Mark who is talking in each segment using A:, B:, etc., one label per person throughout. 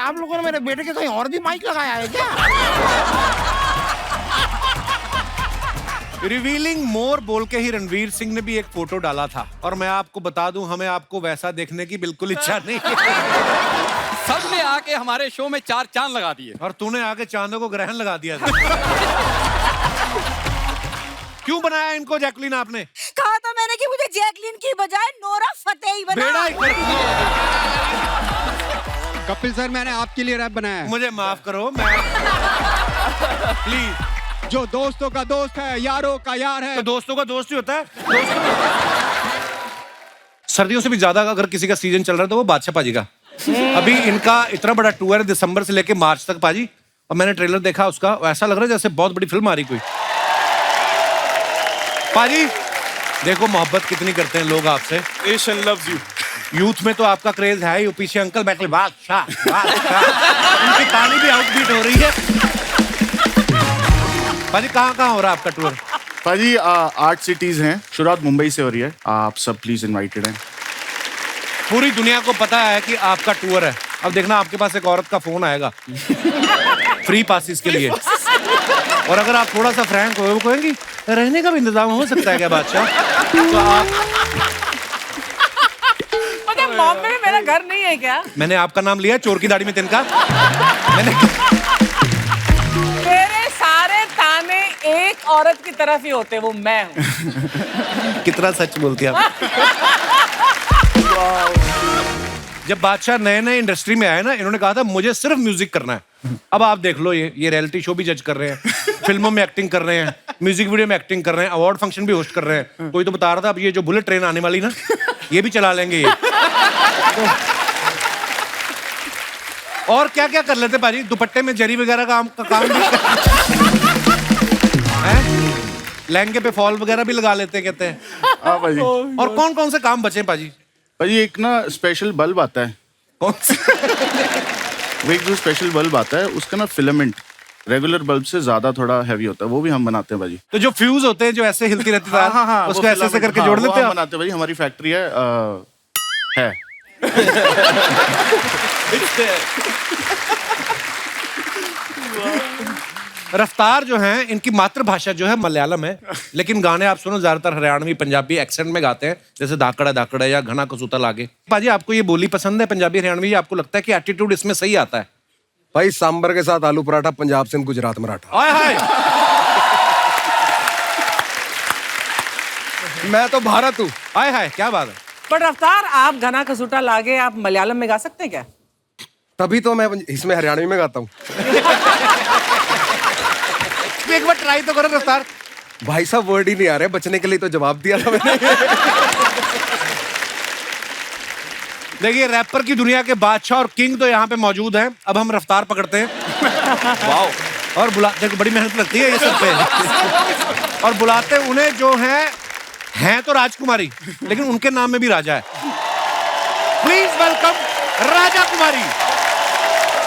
A: आप लोगों ने मेरे बेटे के कहीं और भी माइक लगाया है क्या?
B: रिवीलिंग मोर बोल के ही रणवीर सिंह ने भी एक फोटो डाला था और मैं आपको बता दूं हमें आपको वैसा देखने की बिल्कुल इच्छा नहीं है।
C: सबने आके हमारे शो में 4 चांद लगा दिए
B: और तूने आके चांदों को ग्रहण लगा दिया था। क्यों बनाया इनको जैकलीन आपने?
D: कहा था मैंने कि मुझे जैकलीन की बजाय नोरा फतेही
B: बेड़ा ही कर
E: कपिल सर, मैंने आपके लिए रैप बनाया है।
B: मुझे माफ करो, मैं प्लीज।
E: जो दोस्तों का दोस्त है, यारों का यार है।
B: तो दोस्तों का दोस्त ही होता है। सर्दियों से भी ज्यादा अगर किसी का सीजन चल रहा है तो वो बादशाह पाजी का। अभी इनका इतना बड़ा टूर है दिसंबर से लेके मार्च तक पाजी, और मैंने ट्रेलर देखा उसका, ऐसा लग रहा है जैसे बहुत बड़ी फिल्म आ रही कोई। पाजी देखो मोहब्बत कितनी करते हैं लोग आपसे।
F: Nation loves you.
B: यूथ में तो आपका क्रेज है ही, पीछे अंकल बैठे बादशाह उनकी ताली भी आउटबीट हो रही है। पाजी कहाँ हो रहा है आपका टूर?
F: पाजी 8 सिटीज हैं, शुरुआत मुंबई से हो रही है, आप सब प्लीज इनवाइटेड हैं।
B: पूरी दुनिया को पता है कि आपका टूर है। अब देखना आपके पास एक औरत का फोन आएगा फ्री पासिस के लिए, और अगर आप थोड़ा सा फ्रैंक हो वो कहेंगी रहने का भी इंतजाम हो सकता है क्या बादशाह? तो आप
G: बॉम्बे में मेरा घर नहीं है क्या?
B: मैंने आपका नाम लिया चोर की दाढ़ी में तिनका। मैंने
G: मेरे सारे ताने एक औरत की तरफ ही होते, वो मैं हूँ।
B: कितना सच बोलती आप। जब बादशाह नए नए इंडस्ट्री में आए ना, इन्होंने कहा था मुझे सिर्फ म्यूजिक करना है। अब आप देख लो, ये रियलिटी शो भी जज कर रहे हैं, फिल्मों में एक्टिंग कर रहे हैं, म्यूजिक वीडियो में एक्टिंग कर रहे हैं, अवार्ड फंक्शन भी होस्ट कर रहे हैं। कोई तो बता रहा था अब ये जो बुलेट ट्रेन आने वाली ना, ये भी चला लेंगे ये। और क्या क्या कर लेते पाजी? दुपट्टे में जरी वगैरह का काम भी लहंगे पे फॉल वगैरह भी लगा लेते कहते हैं।
F: हाँ पाजी।
B: और कौन कौन से काम बचे पाजी?
F: पाजी एक ना स्पेशल बल्ब आता है।
B: कौन सा?
F: वो एक जो स्पेशल बल्ब आता है उसका ना फिलामेंट रेगुलर बल्ब से ज्यादा थोड़ा हैवी होता है, वो भी हम बनाते हैं भाजी।
B: तो जो फ्यूज होते हैं जो ऐसे हिलती रहती है,
F: हाँ,
B: उसको ऐसे करके जोड़ लेते हैं।
F: बनाते हैं भाई, हमारी फैक्ट्री है।
B: रफ्तार जो है इनकी मातृभाषा जो है मलयालम है, लेकिन गाने आप सुनो ज्यादातर हरियाणवी पंजाबी एक्सेंट में गाते हैं, जैसे धाकड़ा या घना कसूता लागे। पाजी आपको ये बोली पसंद है पंजाबी हरियाणवी? आपको लगता है कि एटीट्यूड इसमें सही आता है?
H: भाई सांबर के साथ आलू पराठा, पंजाब सिंध गुजरात मराठा।
B: हाय हाय।
H: मैं तो भारत हूँ।
B: हाय हाय, क्या बात है।
G: पर रफ्तार, आप घना कसूटा लागे आप मलयालम में गा सकते हैं क्या?
H: तभी तो मैं इसमें हरियाणवी में गाता हूँ।
B: एक बार ट्राई तो करो रफ्तार।
H: भाई साहब वर्ड ही नहीं आ रहे, बचने के लिए तो जवाब दिया था मैंने।
B: देखिए रैपर की दुनिया के बादशाह और किंग तो यहाँ पे मौजूद हैं। अब हम रफ्तार पकड़ते हैं। वाओ। और बुलाते, बड़ी मेहनत लगती है ये सब पे। और बुलाते उन्हें जो हैं तो राजकुमारी, लेकिन उनके नाम में भी राजा है। प्लीज वेलकम राजा कुमारी।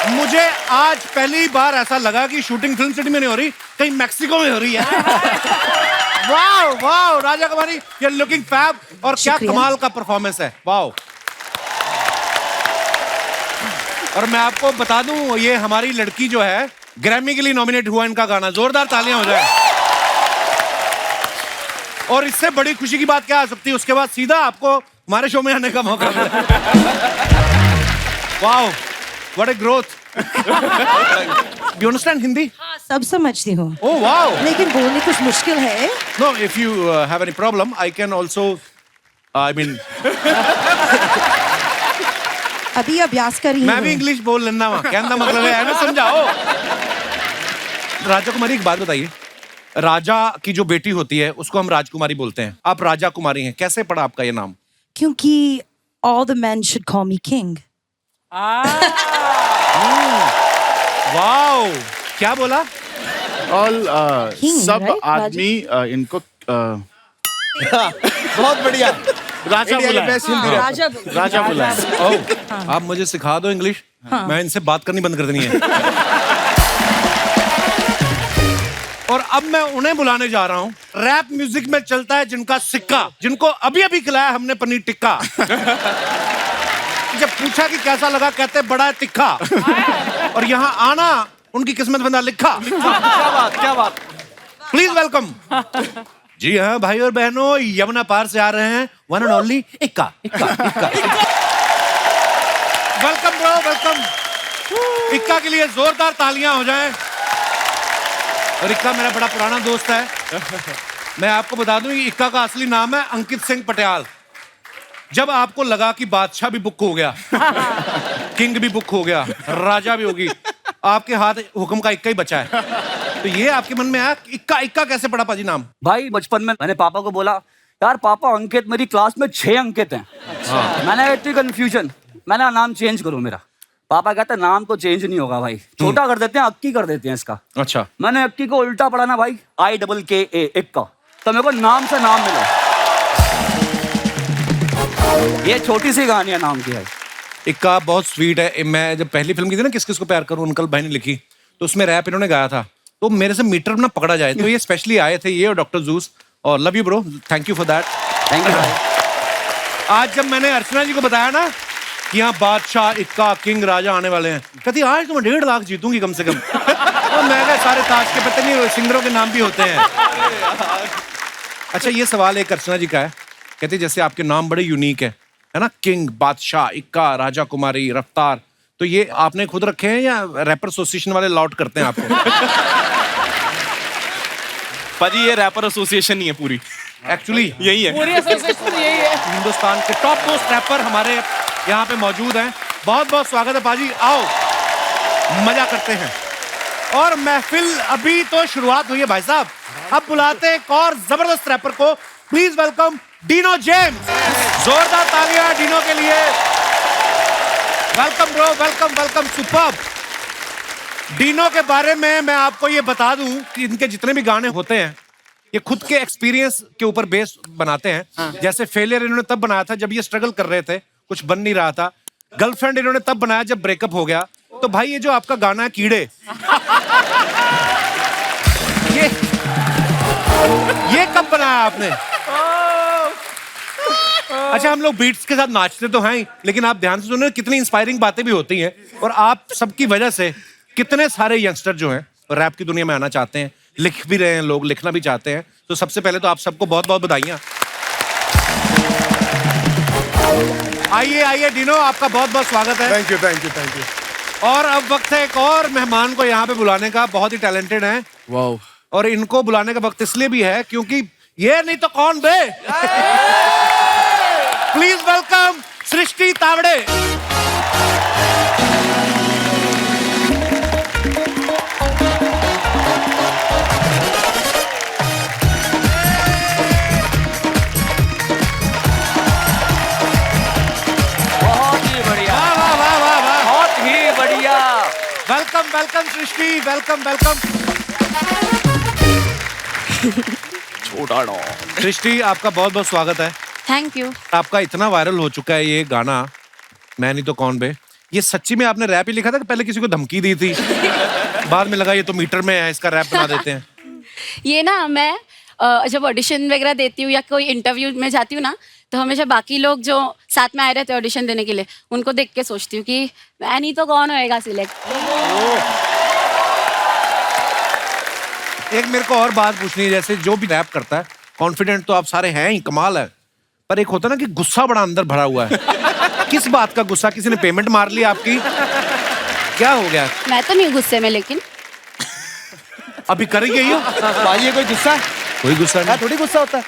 B: मुझे आज पहली बार ऐसा लगा कि शूटिंग फिल्म सिटी में नहीं हो रही, कहीं मैक्सिको में हो रही है। Wow wow Raja Kumari, you are looking fab, और क्या कमाल का परफॉर्मेंस है। वाओ। और मैं आपको बता दूं, ये हमारी लड़की जो है ग्रैमी के लिए नॉमिनेट हुआ इनका गाना। जोरदार तालियां हो जाए। और इससे बड़ी खुशी की बात क्या आ सकती है? उसके बाद सीधा आपको हमारे शो में आने का मौका मिला। Wow, what a growth. You understand Hindi?
D: हाँ, सब समझती हूँ।
B: Oh wow.
D: लेकिन बोलने कुछ मुश्किल है।
B: No, if you have any problem I can also, I mean
D: अभी अभ्यास करी
B: मैं भी इंग्लिश बोल लेना वहां, कहने का मतलब है ना, समझाओ। राजा कुमारी एक बात बताइए, राजा की जो बेटी होती है उसको हम राजकुमारी बोलते हैं, आप राजा कुमारी हैं, कैसे पड़ा आपका ये नाम?
D: क्योंकि all the men should call me king.
B: Wow, क्या बोला?
F: ऑल
D: King,
F: सब
D: right,
F: आदमी इनको
H: बहुत बढ़िया।
F: राजा बुलाए।
D: राजा
F: राजा बुलाए।
B: ओह, आप मुझे सिखा दो इंग्लिश। मैं इनसे बात करनी बंद कर देनी है। और अब मैं उन्हें बुलाने जा रहा हूं, रैप म्यूजिक में चलता है जिनका सिक्का, जिनको अभी अभी खिलाया हमने पनीर टिक्का। जब पूछा कि कैसा लगा, कहते बड़ा है तिखा। और यहाँ आना उनकी किस्मत में ना लिखा।
C: क्या बात, क्या बात।
B: Please welcome. जी हाँ भाई और बहनों, यमुना पार से आ रहे हैं वन एंड ओनली इक्का। Welcome bro, welcome. इक्का के लिए जोरदार तालियां हो जाएं। और इक्का मेरा बड़ा पुराना दोस्त है। मैं आपको बता दूं कि इक्का का असली नाम है अंकित सिंह पटियाल। जब आपको लगा कि बादशाह भी बुक हो गया, किंग भी बुक हो गया, राजा भी होगी, आपके हाथ हुक्म का इक्का ही बचा है। तो ये आपके मन में आया इक्का कैसे पड़ा पाजी नाम?
I: भाई बचपन में मैंने पापा को बोला, यार पापा अंकित, मेरी क्लास में 6 अंकित हैं। मैंने इतनी कंफ्यूजन, मैंने नाम चेंज करूं मेरा। पापा कहते नाम तो चेंज नहीं होगा भाई, छोटा कर देते हैं, अक्की कर देते हैं इसका।
B: अच्छा।
I: मैंने अक्की को उल्टा पढ़ा ना भाई, IKKA इक्का, तो मेरे को नाम से नाम मिला। ये छोटी सी कहानी है नाम की है।
B: इक्का बहुत स्वीट है। मैं जब पहली फिल्म की थी ना किस किस को प्यार करूं, अंकल भाई ने लिखी, तो उसमें रैप इन्होंने गाया था, तो मेरे से मीटर ना पकड़ा जाए, तो ये स्पेशली आए थे, ये और डॉक्टर जूस। और love you bro, thank you for that.
I: Thank you भाई।
B: आज जब मैंने अर्चना जी को बताया ना कि यहाँ बादशाह, इक्का, किंग, राजा आने वाले हैं, कहती आज तो मैं 1.5 लाख जीतूंगी कम से कम। तो मैं कहा सारे ताज के पत्ते नहीं, सिंगरों के नाम भी होते हैं। अच्छा, ये सवाल एक अर्चना जी का है। कहते जैसे आपके नाम बड़े यूनिक है ना, किंग, बादशाह, इक्का, राजा कुमारी, रफ्तार, तो ये आपने खुद रखे हैं या रैपर एसोसिएशन वाले लॉट करते हैं आपको?
J: पाजी ये रैपर एसोसिएशन ही है पूरी,
B: एक्चुअली
J: यही है,
G: पूरी एसोसिएशन यही है।
B: हिंदुस्तान के टॉप मोस्ट रैपर हमारे यहाँ पे मौजूद हैं। बहुत बहुत स्वागत है पाजी, आओ मजा करते हैं। और महफिल अभी तो शुरुआत हुई है भाई साहब, अब बुलाते हैं एक और जबरदस्त रैपर को। Please welcome Dino James. जोरदार तालियां डीनो के लिए। Welcome bro, welcome welcome, superb. Dino के बारे में मैं आपको ये बता दूं कि इनके जितने भी गाने होते हैं ये खुद के एक्सपीरियंस के ऊपर बेस बनाते हैं। जैसे फेलियर इन्होंने तब बनाया था जब ये स्ट्रगल कर रहे थे, कुछ बन नहीं रहा था। गर्लफ्रेंड इन्होंने तब बनाया जब ब्रेकअप हो गया। तो भाई ये जो आपका गाना है कीड़े, ये कब बनाया आपने? अच्छा, हम लोग बीट्स के साथ नाचते तो हैं ही, लेकिन आप ध्यान से सुनो, कितनी इंस्पायरिंग बातें भी होती हैं। और आप सबकी वजह से कितने सारे यंगस्टर जो हैं रैप की दुनिया में आना चाहते हैं, लिख भी रहे हैं, लोग लिखना भी चाहते हैं। तो सबसे पहले तो आप सबको बहुत बहुत बधाइयां। आइए आइए डीनो, आपका बहुत बहुत स्वागत है।
H: Thank you thank you thank you.
B: और अब वक्त है एक और मेहमान को यहाँ पे बुलाने का। बहुत ही टैलेंटेड हैं।
H: वाओ।
B: और इनको बुलाने का वक्त इसलिए भी है क्योंकि ये नहीं तो कौन बे। प्लीज वेलकम सृष्टि तावड़े।
I: बहुत ही बढ़िया,
B: वाह वाह वाह वाह वाह,
I: बहुत ही बढ़िया।
B: वेलकम वेलकम सृष्टि, वेलकम वेलकम।
J: छोटा डॉ।
B: सृष्टि, आपका बहुत बहुत स्वागत है।
D: Thank you.
B: आपका इतना वायरल हो चुका है ये गाना मैं नहीं तो कौन बे। ये सच्ची में आपने रैप ही लिखा था कि पहले किसी को धमकी दी थी, बाद में लगा ये तो मीटर में है, इसका रैप बना देते हैं?
D: ये ना मैं जब ऑडिशन वगैरह देती हूँ या कोई इंटरव्यू में जाती हूँ ना, तो हमेशा बाकी लोग जो साथ में आए रहते हैं ऑडिशन देने के लिए, उनको देख के सोचती हूँ कि मैं नहीं तो कौन होएगा सिलेक्ट।
B: एक मेरे को और बात पूछनी है, जैसे जो भी रैप करता है, कॉन्फिडेंट तो आप सारे हैं ही, कमाल है, पर एक होता है ना कि गुस्सा बड़ा अंदर भरा हुआ है। किस बात का गुस्सा? किसी ने पेमेंट मार ली आपकी? क्या हो गया?
D: मैं तो नहीं गुस्से में, लेकिन
B: अभी करेंगे ये?
F: भाई ये कोई गुस्सा है?
B: कोई गुस्सा नहीं।
F: थोड़ी गुस्सा होता है,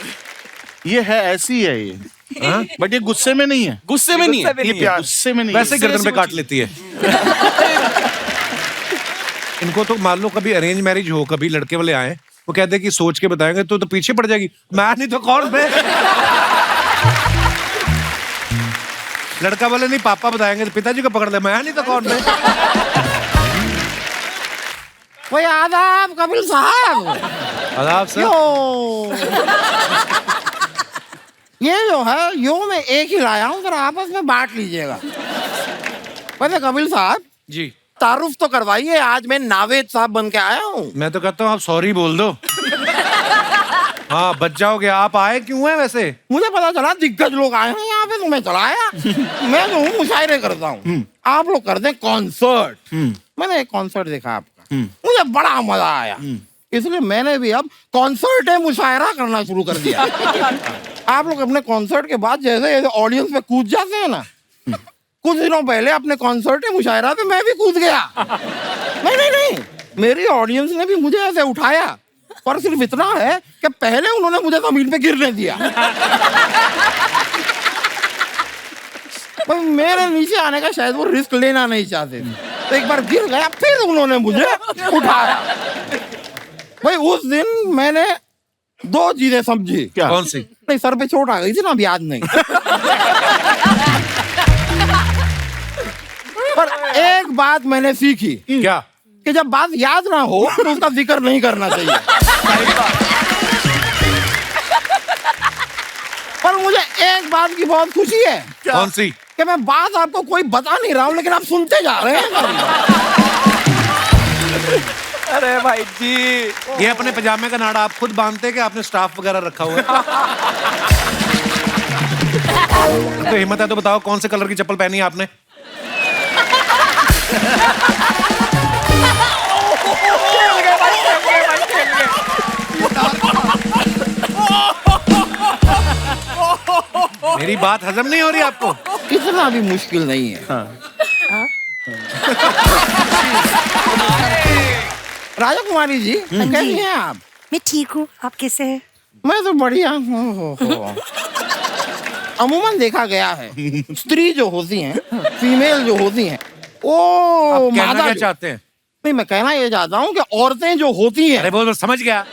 F: ये है ऐसी है ये। बट ये गुस्से में नहीं है,
J: गुस्से में नहीं है,
F: ये प्यार गुस्से में नहीं है।
B: वैसे गर्दन पे काट लेती है। इनको तो मान लो कभी अरेंज मैरिज हो, कभी लड़के वाले आए, वो कहते हैं कि सोच के बताएंगे, तो पीछे पड़ जाएगी। मैं नहीं तो कौन बे। लड़का वाले नहीं पापा बताएंगे तो पिताजी को पकड़ ले, मैं नहीं तो कौन बे।
A: भाई आदाब कपिल साहब।
B: आदाब सर।
A: ये जो है यो मैं एक ही लाया हूँ, जरा आपस में बांट लीजिएगा। वैसे कपिल साहब
B: जी,
A: तारुफ तो करवाइए, आज मैं नावेद साहब बन के आया हूँ।
B: मैं तो कहता हूँ आप सॉरी बोल दो। हाँ बच जाओगे। आप आए क्यों हैं वैसे?
A: मुझे पता चला दिग्गज लोग आए हैं यहाँ पे, तो मैं चला आया। मैं जो हूँ मुशायरे करता हूँ, आप लोग करते हैं कॉन्सर्ट। मैंने एक कॉन्सर्ट देखा आपका, मुझे बड़ा मजा आया, इसलिए मैंने भी अब कॉन्सर्ट मुशायरा करना शुरू कर दिया। आप लोग अपने कॉन्सर्ट के बाद जैसे ऑडियंस में कूद जाते हैं ना, कुछ दिनों पहले अपने कॉन्सर्ट मुशायरा पे मैं भी कूद गया। नहीं, मेरी ऑडियंस ने भी मुझे ऐसे उठाया, पर सिर्फ इतना है कि पहले उन्होंने मुझे जमीन पे गिरने दिया। पर मेरे नीचे आने का शायद वो रिस्क लेना नहीं चाहते थे, तो एक बार गिर गया, फिर उन्होंने मुझे उठाया। भाई उस दिन मैंने 2 चीजें समझी।
F: क्या?
B: कौन सी?
A: नहीं, सर पे चोट आ गई थी ना, अभी याद नहीं। पर एक बात मैंने सीखी।
B: क्या?
A: कि जब बात याद ना हो तो उसका जिक्र नहीं करना चाहिए। पर मुझे एक बात की बहुत खुशी है।
B: कौन सी?
A: कि मैं बात आपको कोई बता नहीं रहा हूँ, लेकिन आप सुनते जा रहे हैं।
H: अरे भाई जी,
B: ये अपने पजामे का नाड़ा आप खुद बांधते हैं कि आपने स्टाफ वगैरह रखा हुआ है? तो हिम्मत है तो बताओ कौन से कलर की चप्पल पहनी है आपने? मेरी बात हजम नहीं हो रही आपको?
A: इतना भी मुश्किल नहीं है। राजा कुमारी जी, कैसी हैं आप?
K: मैं ठीक हूँ, आप कैसे हैं?
A: मैं तो बढ़िया हूँ। अमूमन देखा गया है, स्त्री जो होती हैं, फीमेल जो होती हैं, वो
B: आप कहना
A: मादा
B: क्या
A: जो-
B: चाहते हैं?
A: नहीं, मैं कहना ये चाहता हूँ कि औरतें जो होती हैं,
B: अरे बोल, समझ गया।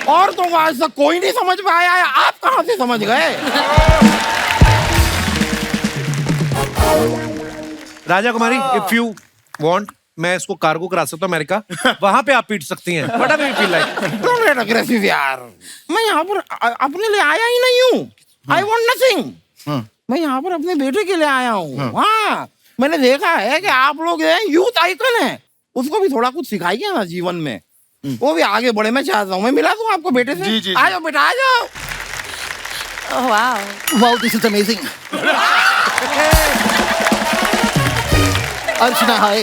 A: औरतों को आज तक कोई नहीं समझ पाया है, आप कहाँ से समझ गए?
B: राजा कुमारी, इफ यू वांट मैं इसको कार्गो करा सकता हूँ अमेरिका, वहां पे आप पीट सकती हैं। What do you feel like?
A: Don't get aggressive यार। मैं यहाँ पर अपने लिए आया ही नहीं हूँ। I want nothing। मैं यहाँ पर अपने बेटे के लिए आया हूँ। हाँ, मैंने देखा है कि आप लोग यूथ आइकन है, उसको भी थोड़ा कुछ सिखाइए ना जीवन में, वो भी आगे बढ़े। मैं चाहता हूँ, मैं मिला दूँ आपको बेटे से।
F: जी।
A: आ जाओ बेटा, आ जाओ।
K: Wow, this is amazing. Archana, hi.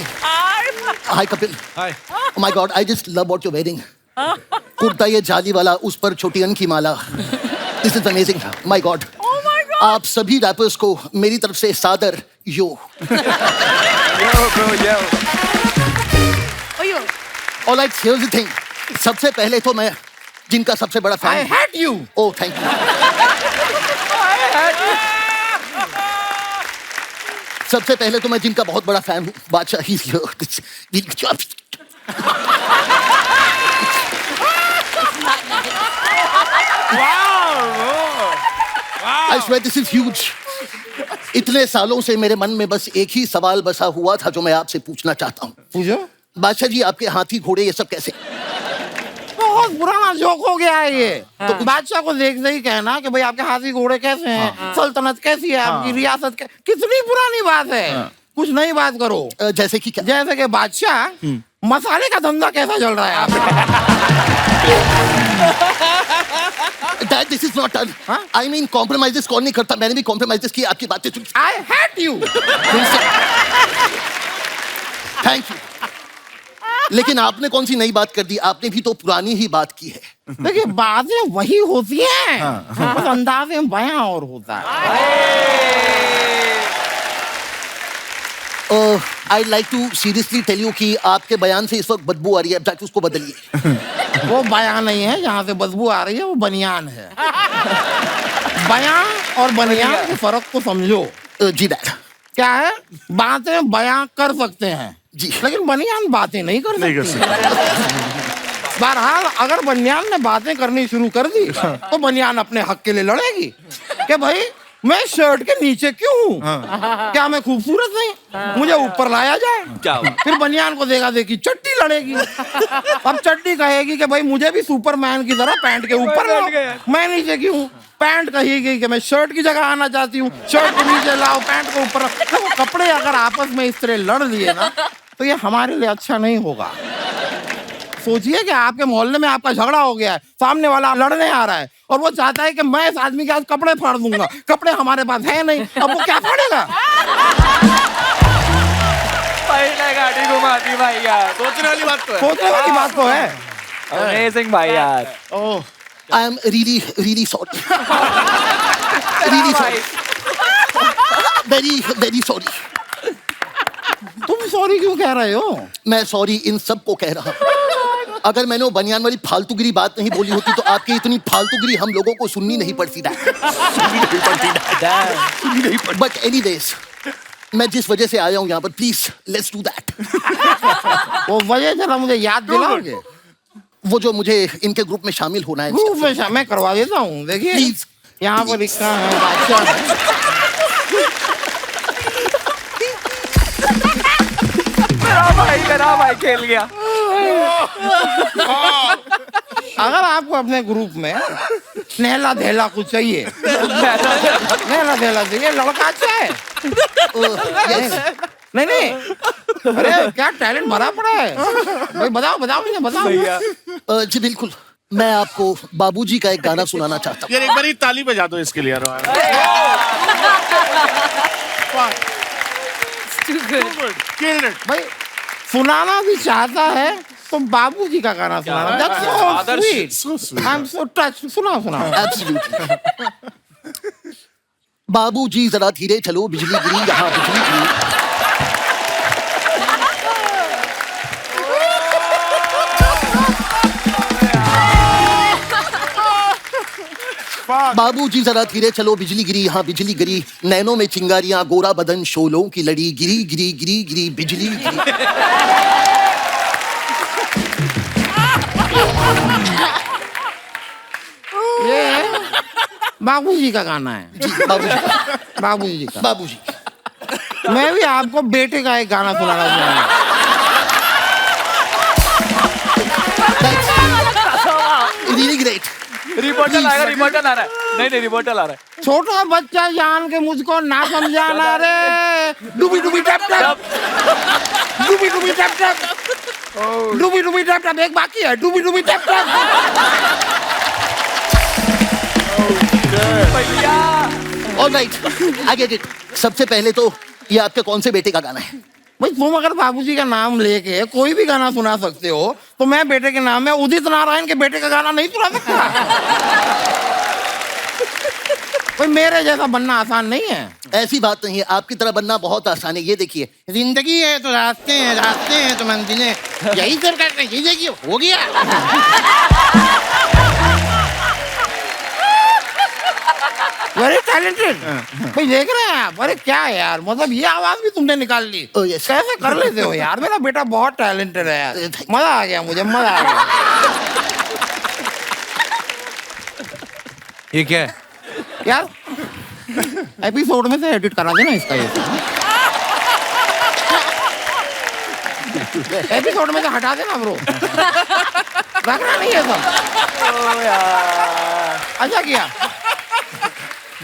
K: Hi, Kapil.
B: Hi.
K: Oh my God, I just love what you're wearing. Kurta ये जाली वाला, उस पर छोटी अन की माला। This is amazing. My God. आप सभी रैपर्स को मेरी तरफ से सादर यो। All right, here's the thing. सबसे पहले तो मैं जिनका सबसे बड़ा
A: I
K: fan.
A: hate you।
K: Oh, thank you. सबसे पहले तो मैं जिनका बहुत बड़ा फैन हूँ, बादशाह। He's here. I swear this is huge. इतने सालों से मेरे मन में बस एक ही सवाल बसा हुआ था जो मैं आपसे पूछना चाहता हूँ।
A: पूछो।
K: बादशाह जी, आपके हाथी घोड़े ये सब कैसे?
A: बहुत पुराना जोक हो गया है ये। तो बादशाह को देखते ही कहना कि भाई आपके हाथी घोड़े कैसे हैं, सल्तनत कैसी है, आपकी रियासत कितनी पुरानी बात है। कुछ नई बात करो।
K: जैसे कि क्या?
A: जैसे कि बादशाह, मसाले का धंधा कैसा चल रहा है आपका?
K: Dad, this is not done. I mean, compromises कौन नहीं करता? मैंने भी compromises किए, आपकी बातें सुन।
A: I hate you।
K: Thank you. लेकिन आपने कौन सी नई बात कर दी? आपने भी तो पुरानी ही बात की है।
A: देखिए, बातें वही होती हैं, बस अंदाज़े बयां और होता है।
K: I'd like to seriously tell you कि आपके बयान से इस वक्त बदबू आ रही है, जाके उसको बदलिए।
A: वो बयान नहीं है, जहाँ से बदबू आ रही है वो बनियान है। बयान और बनियान के फर्क को समझो।
K: जी डैड।
A: क्या है, बातें बयां कर सकते हैं
K: जी,
A: लेकिन बनियान बातें नहीं कर सकती। बहरहाल अगर बनियान ने बातें करनी शुरू कर दी तो बनियान अपने हक के लिए लड़ेगी कि भाई मैं शर्ट के नीचे क्यों हूँ? क्या मैं खूबसूरत नहीं? मुझे ऊपर लाया जाए। फिर बनियान को देखा देखी चड्डी लड़ेगी। अब चड्डी कहेगी कि भाई मुझे भी सुपरमैन की तरह पैंट के ऊपर लाओ, मैं नीचे क्यों हूँ? पैंट कहेगी कि मैं शर्ट की जगह आना चाहती हूँ, शर्ट को नीचे लाओ, पैंट को ऊपर। तो कपड़े अगर आपस में इस तरह लड़ लिए ना तो ये हमारे लिए अच्छा नहीं होगा। सोचिए कि आपके मोहल्ले में आपका झगड़ा हो गया है, सामने वाला लड़ने आ रहा है और वो चाहता है कि मैं इस आदमी के आज कपड़े फाड़ दूंगा। कपड़े हमारे पास है नहीं, अब वो क्या फाड़ेगा?
J: पहले गाड़ी घुमाती भाई यार, सोचने वाली बात तो है।
A: सोचने वाली बात तो है।
J: अमेजिंग भाई यार।
F: Oh
K: I am really sorry, really sorry, very sorry.
A: तुम सॉरी क्यों कह रहे हो?
K: मैं सॉरी इन सब को कह रहा हूँ। अगर मैंने वो बनियान वाली फालतूगिरी बात नहीं बोली होती तो आपकी इतनी फालतूगिरी हम लोगों को सुननी नहीं पड़ती। बट एनीवेज, मैं जिस वजह से आया हूँ यहाँ पर, प्लीज लेट्स डू दैट।
A: वो वजह जरा मुझे याद दिलाओगे?
K: वो जो मुझे इनके ग्रुप में शामिल होना है।
A: ग्रुप में मैं करवा देता हूँ। देखिए
K: प्लीज,
A: यहाँ पर लिखा है बादशाह है।
J: मेरा भाई खेल गया।
A: अगर आपको अपने ग्रुप में नहला धैला कुछ चाहिए, नहला धैला चाहिए, लड़का अच्छा है। नहीं, अरे क्या टैलेंट भरा पड़ा है भाई। बताओ मुझे बताओ।
K: जी बिल्कुल, मैं आपको बाबूजी का एक गाना सुनाना चाहता हूँ।
F: यार एक बार ही ताली बजा दो इसके लिए यार।
A: भाई सुनाना भी चाहता है तो बाबूजी का गाना सुनाना। That's so sweet. I'm so touched. सुनाओ।
K: Absolutely. बाबूजी जरा धीरे चलो, बिजली गिरी यहाँ बिजली गिरी। बाबूजी जरा धीरे चलो, बिजली गिरी यहाँ बिजली गिरी, नैनों में चिंगारियां, गोरा बदन शोलों की लड़ी, गिरी गिरी गिरी गिरी बिजली गिरी।
A: ये बाबूजी का गाना है। बाबूजी का।
K: बाबूजी,
A: मैं भी आपको बेटे का एक गाना सुनाना चाहूंगा।
K: Really great.
J: रिपोर्टर आ रहा है। नहीं रिपोर्टर आ रहा है।
A: छोटा बच्चा जान के मुझको ना समझाना रे। डूबी डूबी टप टप, डूबी डूबी टप टप, डूबी डूबी टप टप। एक बाकी है, डूबी डूबी टप टप।
K: Alright, I get it. सबसे पहले तो ये आपके कौन से बेटे का गाना है?
A: भाई तुम अगर बाबूजी का नाम लेके कोई भी गाना सुना सकते हो तो मैं बेटे के नाम में उदित नारायण के बेटे का गाना नहीं सुना सकता? भाई मेरे जैसा बनना आसान नहीं है।
K: ऐसी बात नहीं है, आपकी तरह बनना बहुत आसान है। ये देखिए,
A: जिंदगी है तो रास्ते हैं तो मंजिलें, यही सब करते हैं। ये देखिए हो गया। Very talented. भाई देख रहे हैं आप? अरे क्या है यार, मतलब ये आवाज भी तुमने निकाल ली। कैसे कर लेते हो यार? मेरा बेटा बहुत टैलेंटेड है यार। मजा आ गया मुझे, मजा आ गया।
B: ये क्या है
A: यार? एपिसोड में से एडिट करा देना इसका। ये एपिसोड में से हटा देना ब्रो, रखना नहीं है सब। अच्छा किया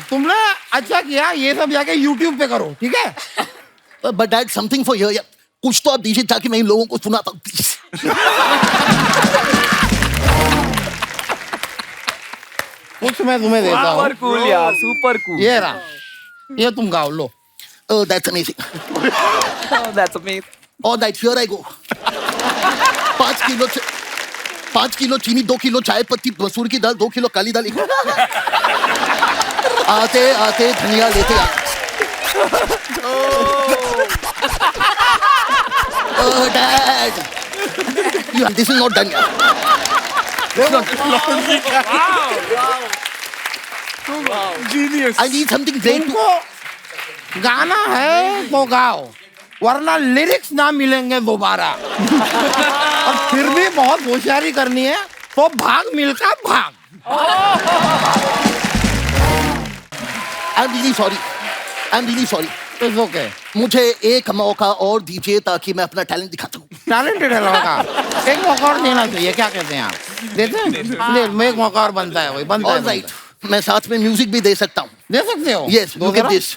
A: तुमने, अच्छा किया। ये सब जाके YouTube पे करो, ठीक है?
K: But that something for here. कुछ तो आप दीजिए ताकि मैं इन लोगों को सुनाता हूँ, प्लीज।
A: कुछ मैं तुम्हें देता हूँ।
J: सुपर कूल यार, सुपर कूल।
A: ये रहा, ये तुम गाओ लो।
K: That's amazing.
J: That's amazing.
K: Alright, here I go. 5 kilo चीनी, 2 किलो चाय पत्ती, मसूर की दाल, 2 किलो काली दाल। आते आते धनिया लेते आते। Dad, this is not done यार। I need something great.
A: तुमको गाना है तो गाओ, वरना लिरिक्स ना मिलेंगे दोबारा। और फिर भी बहुत होशियारी करनी है तो भाग मिलका भाग।
K: आई am really sorry.
A: It's okay.
K: मुझे एक मौका और दीजिए ताकि मैं अपना टैलेंट दिखा सकूं।
A: टैलेंटेड है लड़का, एक मौका और देना चाहिए। क्या कहते हैं आप? देते हैं? ले, एक मौका और बनता है, वही बनता है।
K: ऑलराइट, मैं साथ में म्यूजिक भी दे सकता हूँ।
A: दे सकते हो?
K: Yes, look at this.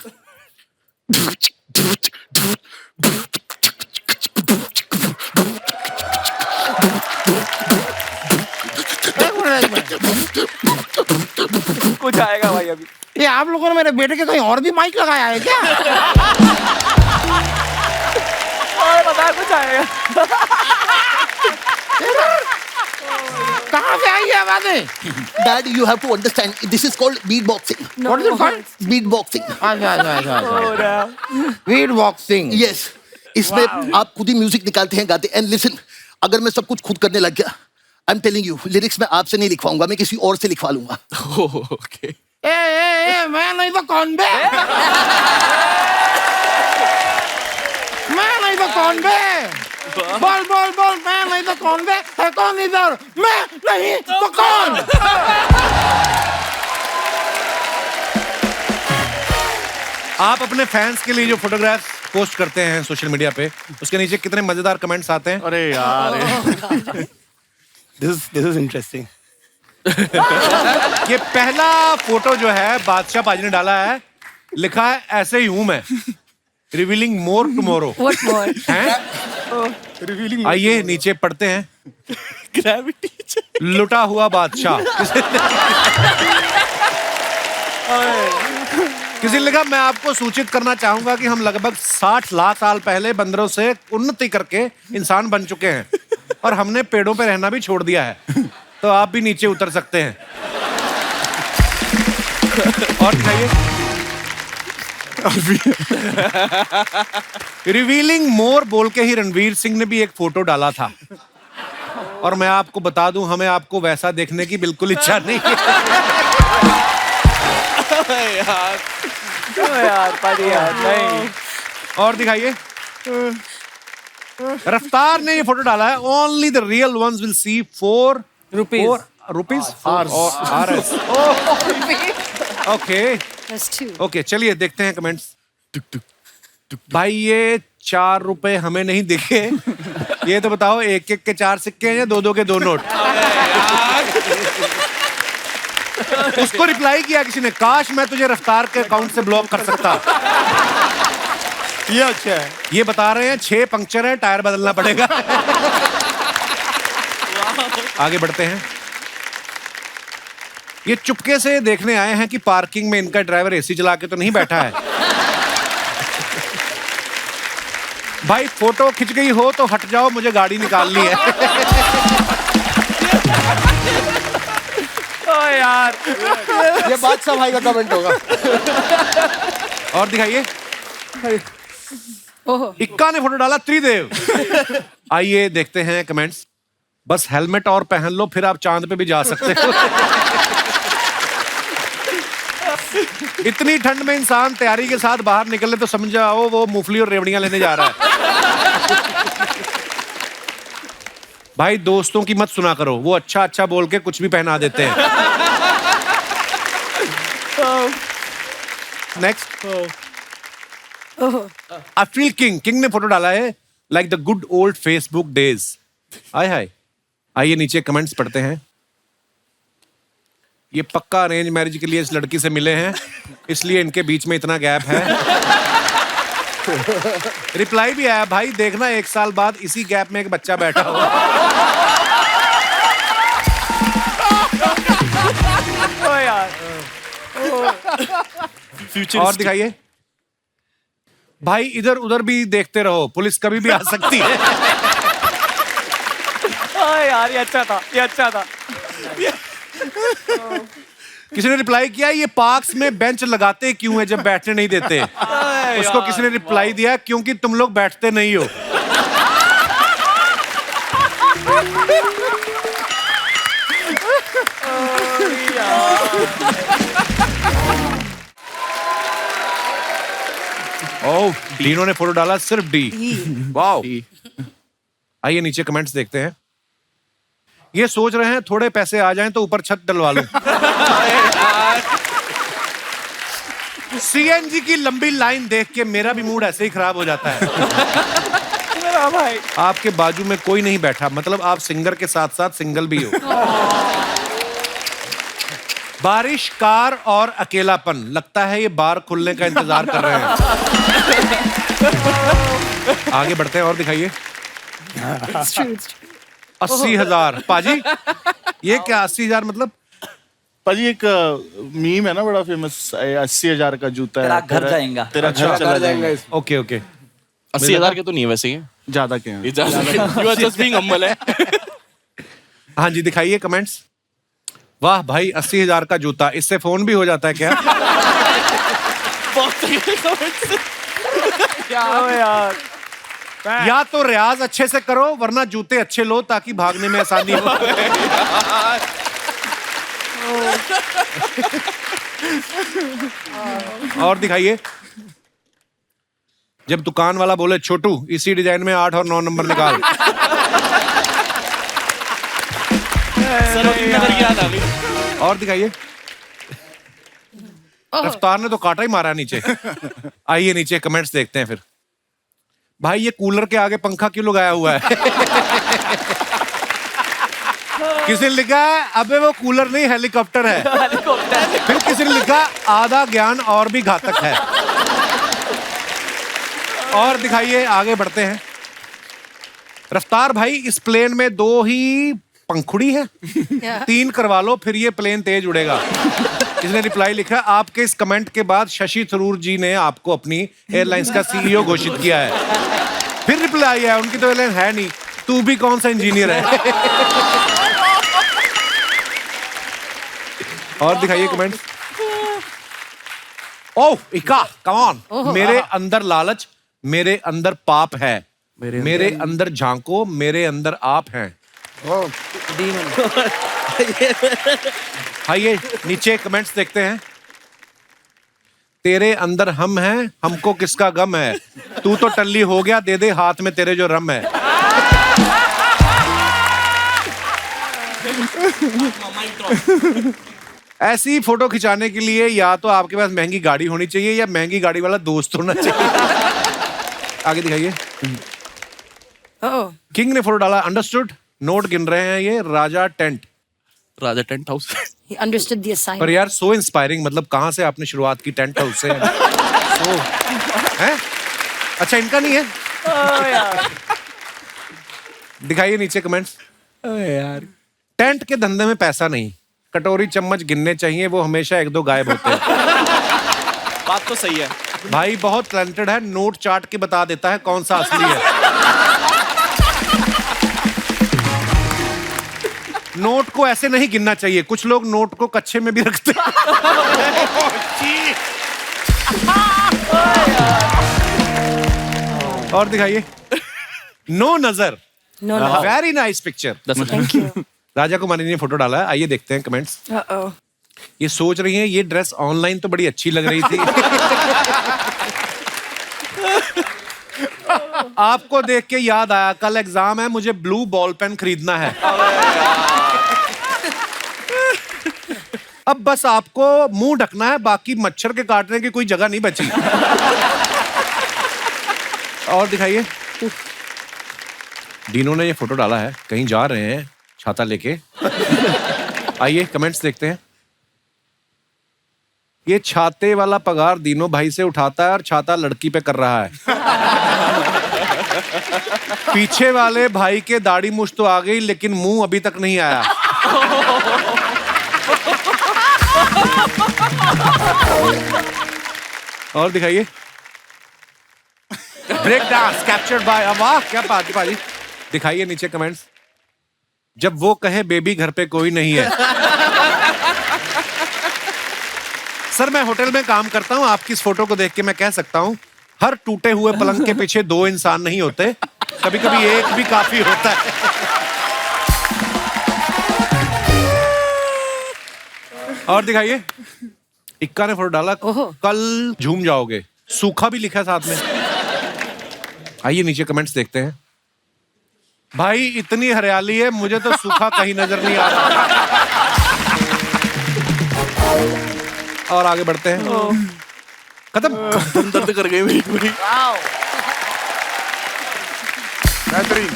J: कुछ आएगा भाई अभी।
A: ये आप लोगों ने मेरे बेटे के कहीं और भी माइक लगाया है क्या?
J: और बता कुछ आएगा।
A: कहाँ से आई है आवाजें?
K: Dad, you have to understand. This is called beatboxing.
A: What is it called?
K: Beatboxing.
A: अच्छा। Beatboxing.
K: Yes. इसमें आप खुद ही म्यूजिक निकालते हैं, गाते हैं। And listen, अगर मैं सब कुछ खुद करने लग गया, I'm telling you, लिरिक्स मैं आपसे नहीं लिखवाऊंगा, मैं किसी और से लिखवा लूंगा।
H: ओके।
A: ए, मैं नहीं तो कौन बे? मैं नहीं तो कौन बे? बोल, मैं नहीं तो कौन बे? है कौन इधर? मैं नहीं तो कौन?
B: आप अपने फैंस के लिए जो फोटोग्राफ्स पोस्ट करते हैं सोशल मीडिया पे, उसके नीचे कितने मजेदार कमेंट्स आते हैं?
F: अरे यार
A: This is interesting.
B: ये पहला फोटो जो है बादशाह पाजी ने डाला है, लिखा है ऐसे ही हूं मैं, revealing more tomorrow.
G: What more?
B: आइए नीचे पढ़ते हैं। ग्रेविटी लुटा हुआ बादशाह। किसी ने लिखा, मैं आपको सूचित करना चाहूंगा कि हम लगभग 60 लाख साल पहले बंदरों से उन्नति करके इंसान बन चुके हैं और हमने पेड़ों पे रहना भी छोड़ दिया है, तो आप भी नीचे उतर सकते हैं। और दिखाइए। रिवीलिंग मोर बोल के ही रणवीर सिंह ने भी एक फोटो डाला था, और मैं आपको बता दूं, हमें आपको वैसा देखने की बिल्कुल इच्छा नहीं है।
J: यार पाजी यार नहीं।
B: और दिखाइए। रफ्तार ने ये फोटो डाला है, only the real ones will see 4 rupees. Okay, चलिए देखते हैं कमेंट्स। भाई ये 4 रुपए हमें नहीं दिखे, ये तो बताओ 1-1 के 4 सिक्के हैं या 2-2 के 2 नोट? उसको रिप्लाई किया किसी ने, काश मैं तुझे रफ्तार के अकाउंट से ब्लॉक कर सकता।
A: ये अच्छा है।
B: ये बता रहे हैं 6 पंक्चर है, टायर बदलना पड़ेगा। आगे बढ़ते हैं। ये चुपके से देखने आए हैं कि पार्किंग में इनका ड्राइवर एसी चला के तो नहीं बैठा है। भाई फोटो खिंच गई हो तो हट जाओ, मुझे गाड़ी निकालनी है।
J: ओ यार,
H: ये बादशाह भाई का कमेंट होगा।
B: और दिखाइए। इक्का ने फोटो डाला, त्रिदेव। आइए देखते हैं कमेंट्स। बस हेलमेट और पहन लो, फिर आप चांद पे भी जा सकते हो। इतनी ठंड में इंसान तैयारी के साथ बाहर निकले तो समझ जाओ वो मूंगफली और रेवड़ियां लेने जा रहा है। भाई दोस्तों की मत सुना करो, वो अच्छा अच्छा बोल के कुछ भी पहना देते हैं। नेक्स्ट। आई फील किंग ने फोटो डाला है, like the good old Facebook days. Hi आइए नीचे कमेंट्स पढ़ते हैं। ये पक्का अरेंज मैरिज के लिए इस लड़की से मिले हैं, इसलिए इनके बीच में इतना गैप है। रिप्लाई भी आया, भाई देखना 1 साल बाद इसी गैप में एक बच्चा बैठा हो। और दिखाइए। भाई इधर उधर भी देखते रहो, पुलिस कभी भी आ सकती है।
J: यार ये अच्छा था, ये अच्छा था।
B: किसी ने रिप्लाई किया, ये पार्क्स में बेंच लगाते क्यों है जब बैठने नहीं देते? उसको किसी ने रिप्लाई दिया, क्योंकि तुम लोग बैठते नहीं हो। ओह, डीनो ने फोटो डाला, सिर्फ डी। वाओ। आइए नीचे कमेंट्स देखते हैं। ये सोच रहे हैं थोड़े पैसे आ जाएं तो ऊपर छत डलवा लूं। सीएनजी की लंबी लाइन देख के मेरा भी मूड ऐसे ही खराब हो जाता है।
J: मेरा भाई,
B: आपके बाजू में कोई नहीं बैठा, मतलब आप सिंगर के साथ साथ सिंगल भी हो। बारिश, कार और अकेलापन, लगता है ये बार खुलने का इंतजार कर रहे हैं। आगे बढ़ते हैं और दिखाइए। 80,000 पाजी, ये क्या 80,000 मतलब?
F: पाजी एक मीम है ना बड़ा फेमस, 80,000 का जूता
I: तेरा
F: है
I: घर जाएगा।
F: तेरा घर चला जाएगा।
B: ओके ओके
J: 80,000 के तो नहीं है वैसे ये
F: ज्यादा के हैं।
J: You are just being humble है।
B: हाँ जी दिखाइए कमेंट्स। वाह भाई 80,000 का जूता, इससे फोन भी हो जाता है क्या?
J: यार
B: या तो रियाज अच्छे से करो वरना जूते अच्छे लो ताकि भागने में आसानी हो। और दिखाइए। जब दुकान वाला बोले छोटू इसी डिजाइन में 8 और 9 नंबर निकाल।
J: सरोजिनी नगर की याद आ गई।
B: और दिखाइए। रफ्तार ने तो काटा ही मारा नीचे। आइए नीचे कमेंट्स देखते हैं फिर। भाई ये कूलर के आगे पंखा क्यों लगाया हुआ है? किसी ने लिखा है अबे वो कूलर नहीं हेलीकॉप्टर है। फिर किसी ने लिखा आधा ज्ञान और भी घातक है। और दिखाइए आगे बढ़ते हैं। रफ्तार भाई इस प्लेन में 2 ही पंखुड़ी है, 3 करवा लो फिर ये प्लेन तेज उड़ेगा। इसने रिप्लाई लिखा आपके इस कमेंट के बाद शशि थरूर जी ने आपको अपनी एयरलाइंस का सीईओ घोषित किया है। फिर रिप्लाई है उनकी तो एयरलाइन है नहीं, तू भी कौन सा इंजीनियर है? और दिखाइए कमेंट्स। ओह इका कम ऑन। मेरे अंदर लालच, मेरे अंदर पाप है, मेरे अंदर झांको, मेरे अंदर आप हैं। आइए नीचे कमेंट्स देखते हैं। तेरे अंदर हम हैं, हमको किसका गम है, तू तो टल्ली हो गया, दे दे हाथ में तेरे जो रम है। ऐसी फोटो खिंचाने के लिए या तो आपके पास महंगी गाड़ी होनी चाहिए या महंगी गाड़ी वाला दोस्त होना चाहिए। आगे दिखाइए। किंग ने फोटो डाला अंडरस्टूड, नोट गिन रहे हैं ये Raja tent house.
G: He understood the assignment.
B: पर यार सो इंस्पायरिंग, मतलब कहाँ से आपने शुरुआत की टेंट हाउस से? हैं? अच्छा इनका नहीं है? दिखाइए नीचे कमेंट्स।
J: यार
B: टेंट के धंधे में पैसा नहीं, कटोरी चम्मच गिनने चाहिए, वो हमेशा 1-2 गायब होते हैं।
J: बात तो सही है
B: भाई बहुत टैलेंटेड है, नोट चाट के बता देता है कौन सा असली है। नोट को ऐसे नहीं गिनना चाहिए, कुछ लोग नोट को कच्छे में भी रखते हैं। और दिखाइए। नो नजर, very nice picture.
G: Thank you.
B: राजा कुमारी ने फोटो डाला है, आइए देखते हैं कमेंट्स। ये सोच रही हैं ये ड्रेस ऑनलाइन तो बड़ी अच्छी लग रही थी। आपको देख के याद आया कल एग्जाम है, मुझे ब्लू बॉल पेन खरीदना है। अब बस आपको मुंह ढकना है, बाकी मच्छर के काटने की कोई जगह नहीं बची। और दिखाइए। डीनो ने ये फोटो डाला है, कहीं जा रहे हैं छाता लेके। आइए कमेंट्स देखते हैं। ये छाते वाला पगार दीनो भाई से उठाता है और छाता लड़की पे कर रहा है। पीछे वाले भाई के दाढ़ी मुछ तो आ गई लेकिन मुंह अभी तक नहीं आया। और दिखाइए। ब्रेक डांस कैप्चर्ड बाय, वाह क्या बात है भाई। दिखाइए नीचे कमेंट्स। जब वो कहे बेबी घर पे कोई नहीं है। सर मैं होटल में काम करता हूं, आपकी इस फोटो को देख के मैं कह सकता हूं हर टूटे हुए पलंग के पीछे 2 इंसान नहीं होते, कभी कभी एक भी काफी होता है। और दिखाइए। इक्का ने फोटो डाला, कल झूम जाओगे, सूखा भी लिखा साथ में। आइए नीचे कमेंट्स देखते हैं। भाई इतनी हरियाली है, मुझे तो सूखा कहीं नजर नहीं आ रहा। और आगे बढ़ते हैं। खत्म।
J: दर्द कर गई मेरी पूरी।
F: बेहतरीन।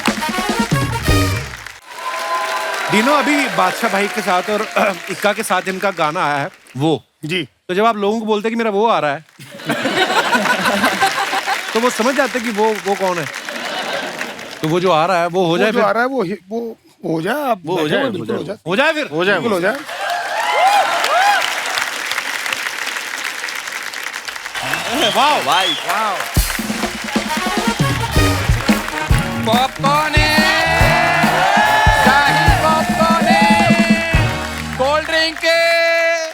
B: डीनो अभी बादशाह भाई के साथ और इक्का के साथ इनका गाना आया है वो
F: जी,
B: तो जब आप लोगों को बोलते हैं कि मेरा वो आ रहा है तो वो समझ जाते हैं कि वो कौन है। तो वो जो आ रहा है वो हो जाए,
A: जो आ रहा है वो हो जाए, आप
B: हो जाए,
A: बिल्कुल हो जाए,
B: हो जाए फिर
A: बिल्कुल हो जाए।
B: वाह
C: भाई पॉपकॉर्न है, शाही पॉपकॉर्न है, कोल्ड ड्रिंक है,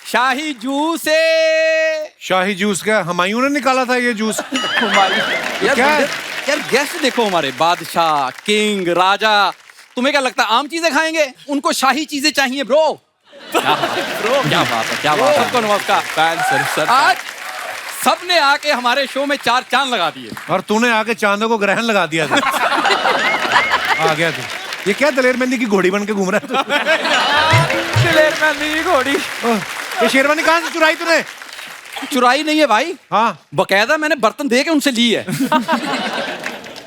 C: शाही जूस है।
B: शाही जूस क्या हुमायूं ने निकाला था ये जूस?
C: यार
B: क्या है?
C: यार गेस्ट देखो हमारे बादशाह, किंग, राजा। तुम्हें क्या लगता है आम चीजें खाएंगे? उनको शाही चीजें चाहिए ब्रो। ब्रो क्या बात है, क्या बात है। सबको नमस्कार। सर आज सबने आके हमारे शो में 4 चांद लगा दिए।
B: और तूने आके चांदों को ग्रहण लगा दिया था। आ गया तू। ये क्या दलेर मेहंदी की घोड़ी बन के घूम रहा है तू?
C: दलेर मेहंदी की घोड़ी।
B: ये शेरवानी कहाँ से चुराई तूने?
C: चुराई नहीं है भाई,
B: हाँ
C: बकायदा मैंने बर्तन दे के उनसे ली है।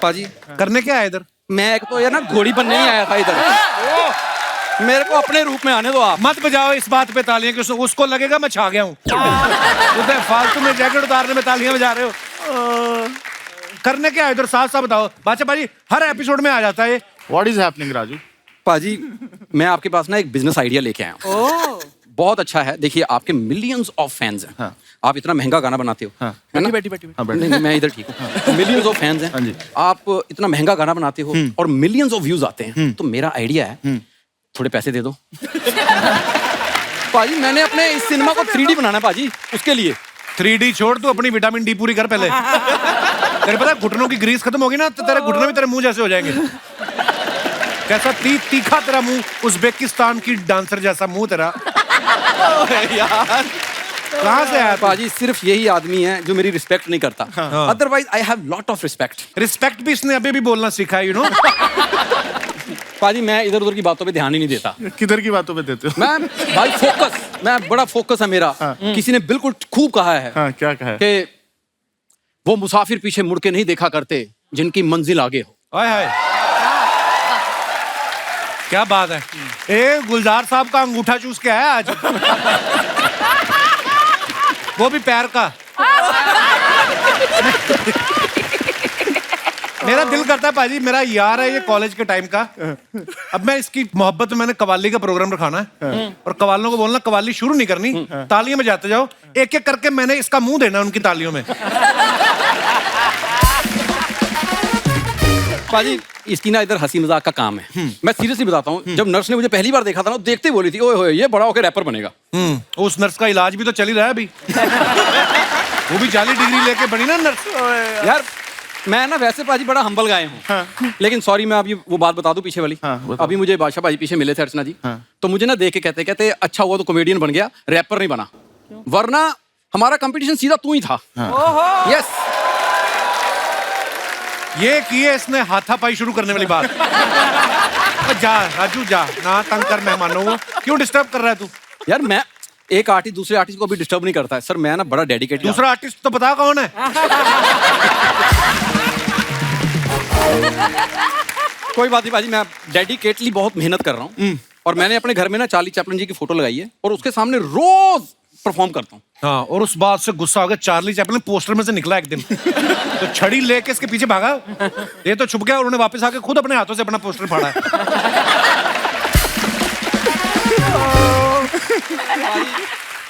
C: पाजी
B: करने क्या है इधर?
C: मैं एक तो यार ना घोड़ी बनने ही आया था इधर। मेरे को अपने रूप में आने दो आप।
B: मत बजाओ इस बात पे तालियां कि उसको लगेगा मैं छा गया हूँ। उधर फालतू में जैकेट उतारने में तालियां बजा रहे हो। करने क्या है इधर? साफ साफ बताओ। बादशाह पाजी हर एपिसोड में आ जाता है।
F: What is happening Raju?
C: पाजी मैं आपके पास ना एक बिजनेस आइडिया लेके आया हूँ। बहुत अच्छा है। देखिए आपके मिलियंस ऑफ फैंस हैं।
F: हाँ।
C: आप इतना महंगा गाना बनाते हो।
F: हाँ।
C: है ना?
F: बैठी
C: हाँ, नहीं, मैं इधर ठीक हूँ। मिलियंस ऑफ फैंस
F: हाँ जी।
C: हैं। आप इतना महंगा गाना बनाते हो और मिलियंस ऑफ व्यूज आते हैं। तो मेरा आइडिया है थोड़े पैसे दे दो। पाजी मैंने अपने इस सिनेमा को 3D बनाना है पाजी, उसके लिए।
B: 3D छोड़, तू अपनी विटामिन डी पूरी कर पहले। तेरे पता है घुटनों की ग्रीस खत्म होगी ना तो तेरे घुटने भी तेरे मुंह जैसे हो जाएंगे। कैसा तीखा तेरा मुंह, उज़्बेकिस्तान की डांसर जैसा मुंह तेरा।
C: यार
B: कहाँ से आया
C: पाजी? सिर्फ यही आदमी है जो मेरी रिस्पेक्ट नहीं करता। Otherwise I have lot of respect.
B: Respect भी इसने अभी भी बोलना सीखा है, यू नो।
C: पाजी मैं इधर उधर की बातों पे ध्यान ही नहीं देता।
F: किधर की बातों पे देते हो?
C: मैं भाई फोकस, मैं बड़ा फोकस है मेरा। किसी ने बिल्कुल खूब कहा है।
F: हाँ, क्या कहा है?
C: कि वो मुसाफिर पीछे मुड़ के नहीं देखा करते जिनकी मंजिल आगे हो।
B: हाय हाय, क्या बात है। ए गुलजार साहब का अंगूठा चूस के आया आज। वो भी पैर का। मेरा दिल करता है पाजी, मेरा यार है ये कॉलेज के टाइम का। अब मैं इसकी मोहब्बत में मैंने कवाली का प्रोग्राम रखाना है और कवालों को बोलना कवाली शुरू नहीं करनी, तालियों में जाते जाओ। एक एक करके मैंने इसका मुंह देना उनकी तालियों में।
C: पाजी इसकी ना इधर हंसी मजाक का काम है। मैं सीरियसली बताता हूँ, जब नर्स ने मुझे पहली बार देखा था ना, देखते ही बोली थी ओए होए ये बड़ा होकर रैपर बनेगा।
B: उस नर्स का इलाज भी तो चल ही रहा है अभी। वो भी 40 डिग्री लेके बनी ना नर्स।
C: यार मैं ना वैसे पाजी बड़ा हम्बल गाय हूँ। लेकिन सॉरी मैं अभी वो बात बता दूं पीछे वाली। अभी मुझे बादशाह पाजी पीछे मिले थे अर्चना जी। तो मुझे ना देख के कहते अच्छा हुआ तो कॉमेडियन बन गया, रैपर नहीं बना, वरना हमारा कंपटीशन सीधा तू ही था। यस,
B: ये किए इसने हाथापाई शुरू करने वाली बात। जा राजू जा, ना तंग कर मेहमानों को। क्यों डिस्टर्ब कर रहा है तू?
C: यार मैं एक आर्टिस्ट दूसरे आर्टिस्ट को भी डिस्टर्ब नहीं करता है सर। मैं ना बड़ा डेडिकेटेड।
B: दूसरा आर्टिस्ट तो बता कौन है?
C: कोई बात नहीं बाजी, मैं डेडिकेटली बहुत मेहनत कर रहा हूँ। और मैंने अपने घर में ना चार्ली चैपलिन जी की फोटो लगाई है और उसके सामने रोज परफॉर्म करता हूँ।
B: हाँ, और उस बात से गुस्सा हो गया, चार्ली चैपलिन पोस्टर में से निकला एक दिन। तो छड़ी लेके इसके पीछे भागा, ये तो छुप गया और उन्हें वापस आके खुद अपने हाथों से अपना पोस्टर फाड़ा है।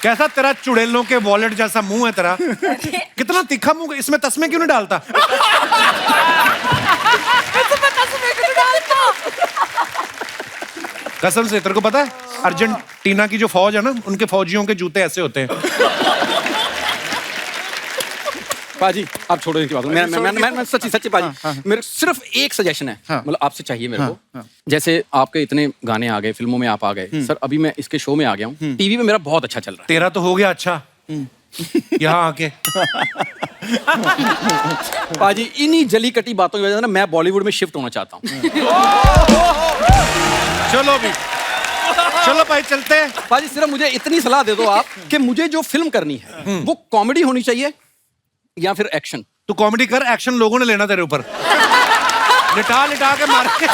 B: कैसा तेरा चुड़ैलों के वॉलेट जैसा मुंह है तेरा। कितना तीखा मुंह, इसमें तस्मे क्यों नहीं डालता? कसम से, तेरे को पता है अर्जेंटीना की जो फौज है ना, उनके फौजियों के जूते ऐसे होते हैं।
C: पाजी आप छोड़ो इनकी बात। मैं सच्ची पाजी, मेरे सिर्फ एक सजेशन है, मतलब आपसे चाहिए मेरे को। जैसे आपके इतने गाने आ गए, फिल्मों में आप आ गए सर, अभी मैं इसके शो में आ गया हूँ, टीवी में मेरा बहुत अच्छा चल रहा है।
B: तेरा तो हो गया अच्छा यहाँ आके।
C: पाजी इन्हीं जली कटी बातों की वजह से ना मैं बॉलीवुड में शिफ्ट होना चाहता हूँ।
B: चलो भी, चलो भाई चलते हैं।
C: पाजी सिर्फ मुझे इतनी सलाह दे दो आप कि मुझे जो फिल्म करनी है वो कॉमेडी होनी चाहिए या फिर एक्शन।
B: तू कॉमेडी कर, एक्शन लोगों ने लेना तेरे ऊपर। लिटा लिटा के मार के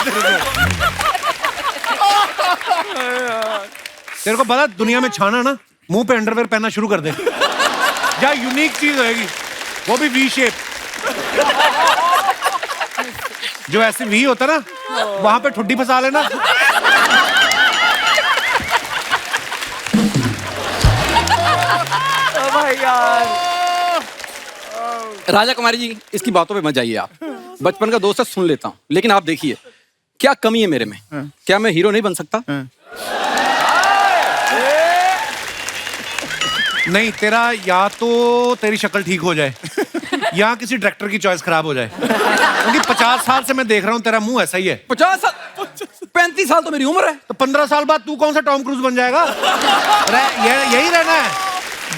B: तेरे को पता दुनिया में छाना ना, मुंह पे अंडरवेयर पहनना शुरू कर दे, क्या यूनिक चीज होएगी, वो भी वी शेप। जो ऐसे वी होता ना, वहां पे ठुड्डी फंसा लेना।
J: भाई यार
C: राजा कुमारी जी, इसकी बातों पे मत जाइए आप। बचपन का दोस्त है, सुन लेता हूँ, लेकिन आप देखिए क्या कमी है मेरे में। क्या मैं हीरो नहीं बन सकता?
B: नहीं, तेरा या तो तेरी शक्ल ठीक हो जाए या किसी डायरेक्टर की चॉइस खराब हो जाए, क्योंकि 50 साल से मैं देख रहा हूँ तेरा मुंह ऐसा ही है।
C: 50 साल? 35 साल तो मेरी उम्र है।
B: तो 15 साल बाद तू कौन सा टॉम क्रूज बन जाएगा? यही रहना है।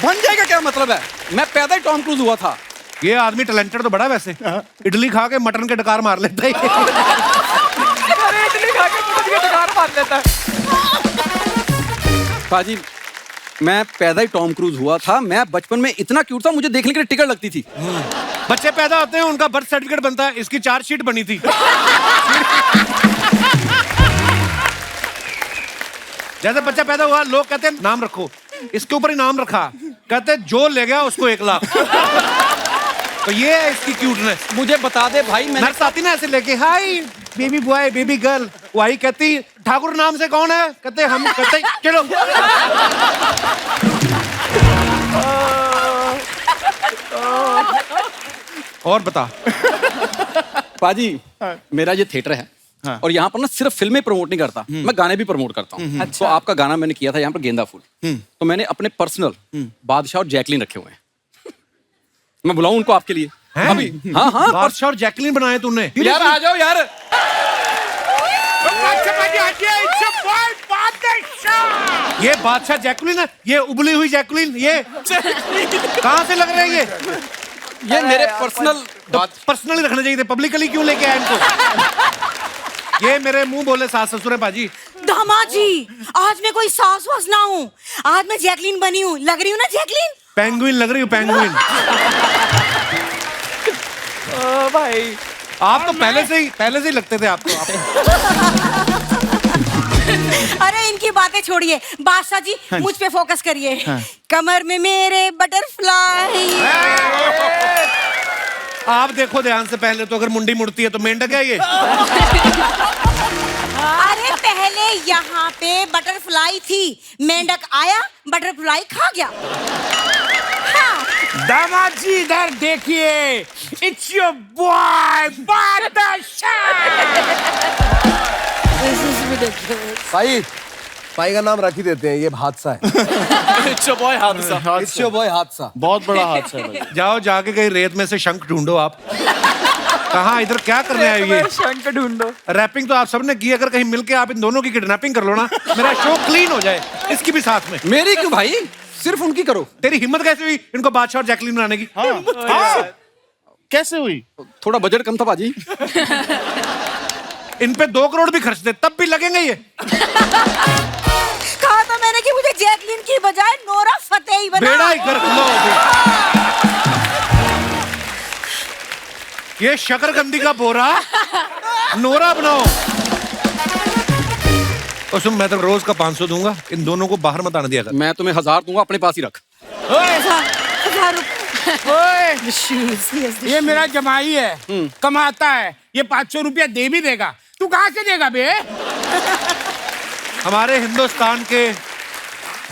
C: बन जाएगा क्या मतलब है? मैं पैदा ही टॉम क्रूज हुआ था।
B: ये आदमी टैलेंटेड तो बड़ा वैसे, इडली खा के मटन के डकार मार लेता है।
J: अरे इडली खा के मटन के डकार मार लेता है।
C: पाजी, मैं पैदा ही टॉम क्रूज हुआ था। मैं बचपन में इतना क्यूट था, मुझे देखने के लिए टिकट लगती थी।
B: बच्चे पैदा होते हैं, उनका बर्थ सर्टिफिकेट बनता है, इसकी चार्जशीट बनी थी। जैसे बच्चा पैदा हुआ, लोग कहते हैं नाम रखो, इसके ऊपर ही नाम रखा, कहते हैं जो ले गया उसको 1 लाख। तो ये है इसकी क्यूटनेस।
C: मुझे बता दे भाई, मैंने
B: नर्स आती ना ऐसे लेके, hi baby boy baby girl, वही कहती ठाकुर नाम से कौन है, कहते हम, कहते चलो। और बता
C: पाजी, मेरा ये थिएटर है। और यहाँ पर ना सिर्फ फिल्में प्रमोट नहीं करता, मैं गाने भी प्रमोट करता हूँ। तो आपका गाना मैंने किया था यहाँ पर, गेंदा फूल। तो मैंने अपने पर्सनल बादशाह और जैकलीन रखे हुए हैं। मैं बुलाऊं उनको आपके लिए अभी? हाँ हाँ,
B: बादशाह और जैकलीन बनाए तूने?
C: यार आ जाओ यार।
B: ये बादशाह जैकलीन है, ये उबली हुई जैकलीन, ये कहाँ से लग रहे हैं
C: ये मेरे पर्सनल
B: पर्सनली रखने चाहिए थे, पब्लिकली क्यों लेके आए इनको? ये मेरे मुंह बोले सास ससुर है पाजी।
L: दामाद जी, आज मैं कोई सास वास ना हूँ, आज मैं जैकलीन बनी हूँ। लग रही हूँ ना जैकलीन?
B: पेंगुइन लग रही हूँ, पेंगुइन।
J: भाई
B: आप तो पहले से ही लगते थे आपको।
L: अरे इनकी बातें छोड़िए, बादशाह जी मुझ पे फोकस करिए। कमर में मेरे बटरफ्लाई।
B: आप देखो ध्यान से, पहले तो अगर मुंडी मुड़ती है तो मेंढक है ये।
L: अरे पहले यहाँ पे बटरफ्लाई थी, मेंढक आया, बटरफ्लाई खा गया। हाँ।
A: दामाद जी इधर देखिए, इट्स योर बॉय बादशाह।
H: भाई का नाम रख ही देते हैं, ये हादसा है।
J: इट्स योर बॉय हादसा।
H: इट्स योर बॉय हादसा,
F: बहुत बड़ा हादसा है भाई।
B: जाओ जाके कहीं रेत में से शंख ढूंढो आप। कहाँ इधर क्या करने आए ये?
J: शंख ढूंढो।
B: रैपिंग तो आप सबने की, अगर कहीं मिलके आप इन दोनों की किडनैपिंग कर लो ना, मेरा शो क्लीन हो जाए। इसकी भी साथ में।
C: मेरी क्यों भाई, सिर्फ उनकी करो।
B: तेरी हिम्मत कैसे हुई इनको बादशाह और जैकलीन बनाने की?
F: हाँ। कैसे हुई?
C: थोड़ा बजट कम था बाजी।
B: इन पे 2 करोड़ भी खर्च दे तब भी लगेंगे ये।
L: कहा था मैंने कि मुझे जैकलीन की बजाय नोरा फतेही बना।
B: बेड़ा ही कर लो। ये शकरकंदी का बोरा नोरा बनाओ। और सुन, मैं तो रोज का 500 दूंगा, इन दोनों को बाहर मत आने दिया कर।
C: मैं तुम्हें 1000 दूंगा, अपने पास ही रख।
L: 1000
A: ये मेरा जमाई है, कमाता है, ये 500 रुपया दे भी देगा। तू कहाँ से देगा बे?
B: हमारे हिंदुस्तान के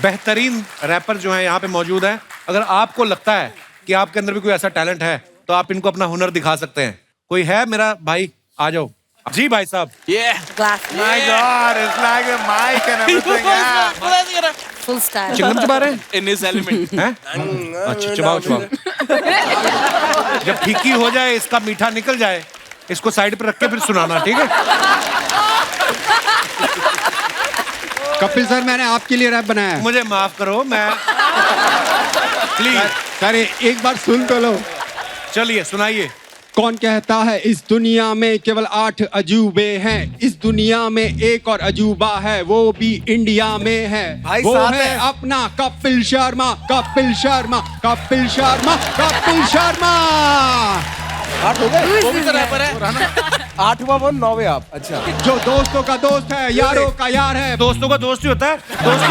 B: बेहतरीन रैपर जो हैं यहाँ पे मौजूद हैं। अगर आपको लगता है कि आपके अंदर भी कोई ऐसा टैलेंट है तो आप इनको अपना हुनर दिखा सकते हैं। कोई है मेरा भाई? आ जाओ जी भाई साहब।
A: My God, it's like a mic and everything.
L: Full style.
B: Chewing gum चबा रहे हैं?
J: In his element.
B: हैं? अच्छा, चबाओ चबाओ। जब फीकी हो जाए, इसका मीठा निकल जाए, इसको साइड पे रख के फिर सुनाना, ठीक है?
E: कपिल सर, मैंने आपके लिए रैप बनाया है।
B: मुझे माफ करो, मैं प्लीज।
E: सर एक बार सुन तो लो।
B: चलिए सुनाइए।
E: कौन कहता है इस दुनिया में केवल 8 अजूबे हैं? इस दुनिया में एक और अजूबा है, वो भी इंडिया में है।
H: भाई
E: वो
H: साथ
E: है
H: है।
E: अपना कपिल शर्मा, कपिल शर्मा, कपिल शर्मा, कपिल शर्मा।
H: 8 हो गए? वो भी तो रैपर है। 8वां वो 9वें आप। अच्छा,
E: जो दोस्तों का दोस्त है, यारों का यार है।
B: दोस्तों का दोस्त ही होता है, दोस्तों।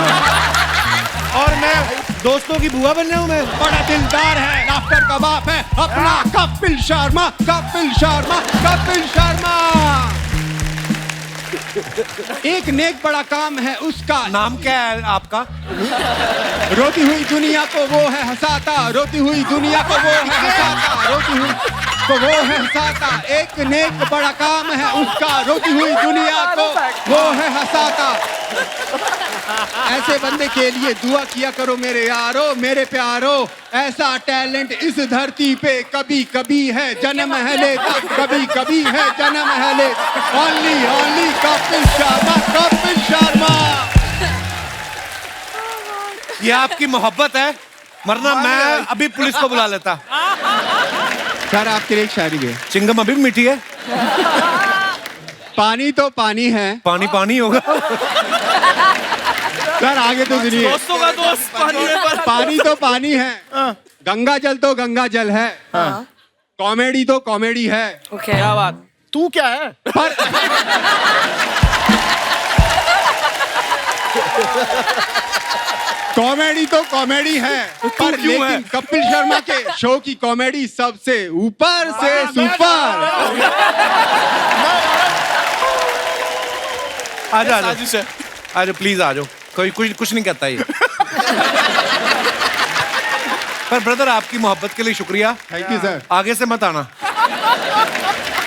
B: और मैं दोस्तों की बुआ बन रहा हूँ मैं।
E: बड़ा दिलदार है, लाफ्टर का बाप है, अपना कपिल शर्मा, कपिल शर्मा, कपिल शर्मा। एक नेक बड़ा काम है उसका।
B: नाम क्या है आपका?
E: रोती हुई दुनिया को वो है हंसाता, रोती हुई दुनिया को वो है हंसाता, रोती रोती हुई तो वो है हंसाता, एक नेक बड़ा काम है उसका, रोती हुई दुनिया को वो है हंसाता। ऐसे बंदे के लिए दुआ किया करो मेरे यारो, मेरे प्यारो, ऐसा टैलेंट इस धरती पे कभी कभी है जन्म है लेता, कभी कभी है जन्म है लेता। ओनली कपिल शर्मा, कपिल शर्मा।
B: ये आपकी मोहब्बत है, वरना मैं अभी पुलिस को बुला लेता।
E: सर आपके लिए एक शायरी भी है।
B: चिंगम अभी भी मीठी है।
E: पानी तो पानी है,
B: पानी पानी होगा।
E: सर आगे तो सुनिए।
J: दोस्तों का दोस्त पानी है पर
E: पानी तो पानी है, गंगा जल तो गंगा जल है, कॉमेडी तो कॉमेडी है।
J: ओके क्या बात।
F: तू क्या है?
E: पर कॉमेडी तो कॉमेडी है, पर लेकिन कपिल शर्मा के शो की कॉमेडी सबसे ऊपर से सुपर।
B: आजा आजा आजा प्लीज आ जाओ, कोई कुछ नहीं कहता ये। पर ब्रदर आपकी मोहब्बत के लिए शुक्रिया।
E: Thank you sir.
B: आगे से मत आना।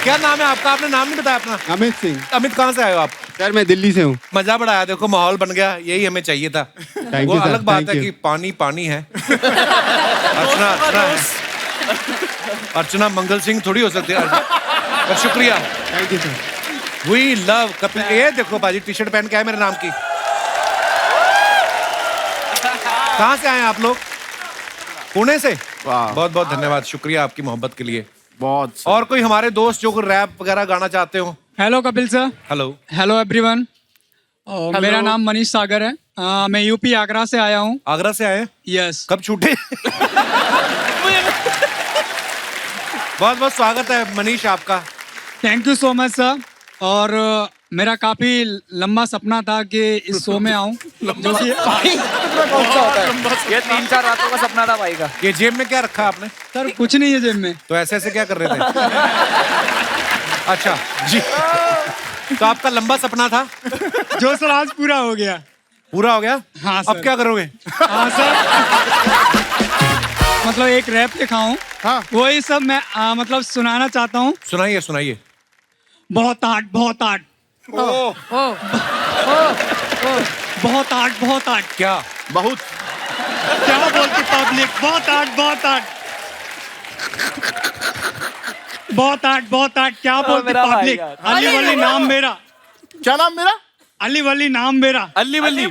B: क्या नाम है आपका? आपने नाम नहीं बताया अपना।
E: अमित सिंह।
B: अमित कहाँ से आए हो आप?
E: सर मैं दिल्ली से हूँ।
B: मजा बड़ा आया, देखो माहौल बन गया, यही हमें चाहिए था। वो
E: you,
B: अलग
E: sir.
B: बात
E: Thank
B: है
E: you.
B: कि पानी पानी है। अर्चना अर्चना मंगल सिंह थोड़ी हो सकती है। पर शुक्रिया।
E: Thank you sir.
B: We love Kapil. ये देखो बाजी टी शर्ट पहन के आए मेरे नाम की। कहाँ से आए आप लोग? पुणे से। बहुत बहुत धन्यवाद, शुक्रिया आपकी मोहब्बत के लिए।
F: बहुत।
B: और कोई हमारे दोस्त जो रैप वगैरह गाना चाहते हो?
M: Hello Kapil sir.
B: Hello.
M: Hello everyone. मेरा नाम मनीष सागर है। मैं यूपी आगरा से आया हूँ।
B: आगरा से आए?
M: यस।
B: कब छूटे? बहुत बहुत स्वागत है मनीष आपका।
M: Thank you so much sir. और मेरा काफी लंबा सपना था कि इस शो में आऊं, जो कि
J: ये 3-4 रातों का सपना था भाई का।
B: ये जेब में क्या रखा आपने?
M: सर कुछ नहीं है जेब में।
B: तो ऐसे ऐसे क्या कर रहे थे? अच्छा जी, तो आपका लंबा सपना था
M: जो सर आज पूरा हो गया।
B: पूरा हो गया?
M: हाँ सर।
B: अब क्या करोगे?
M: हाँ सर, मतलब एक रैप लिखा हूँ।
B: हाँ।
M: वही सब मैं मतलब सुनाना चाहता हूँ।
B: सुनाइए सुनाइए।
M: बहुत आर्ट, बहुत आर्ट, बहुत आर्ट, बहुत आर्ट।
B: क्या
F: बहुत?
M: क्या बोलती पब्लिक? बहुत आर्ट, बहुत आर्ट, बहुत आर्ट, बहुत आर्ट। क्या बोलती पब्लिक? अली वली नाम मेरा।
F: क्या नाम मेरा?
M: अली वली नाम मेरा।
J: अली वली।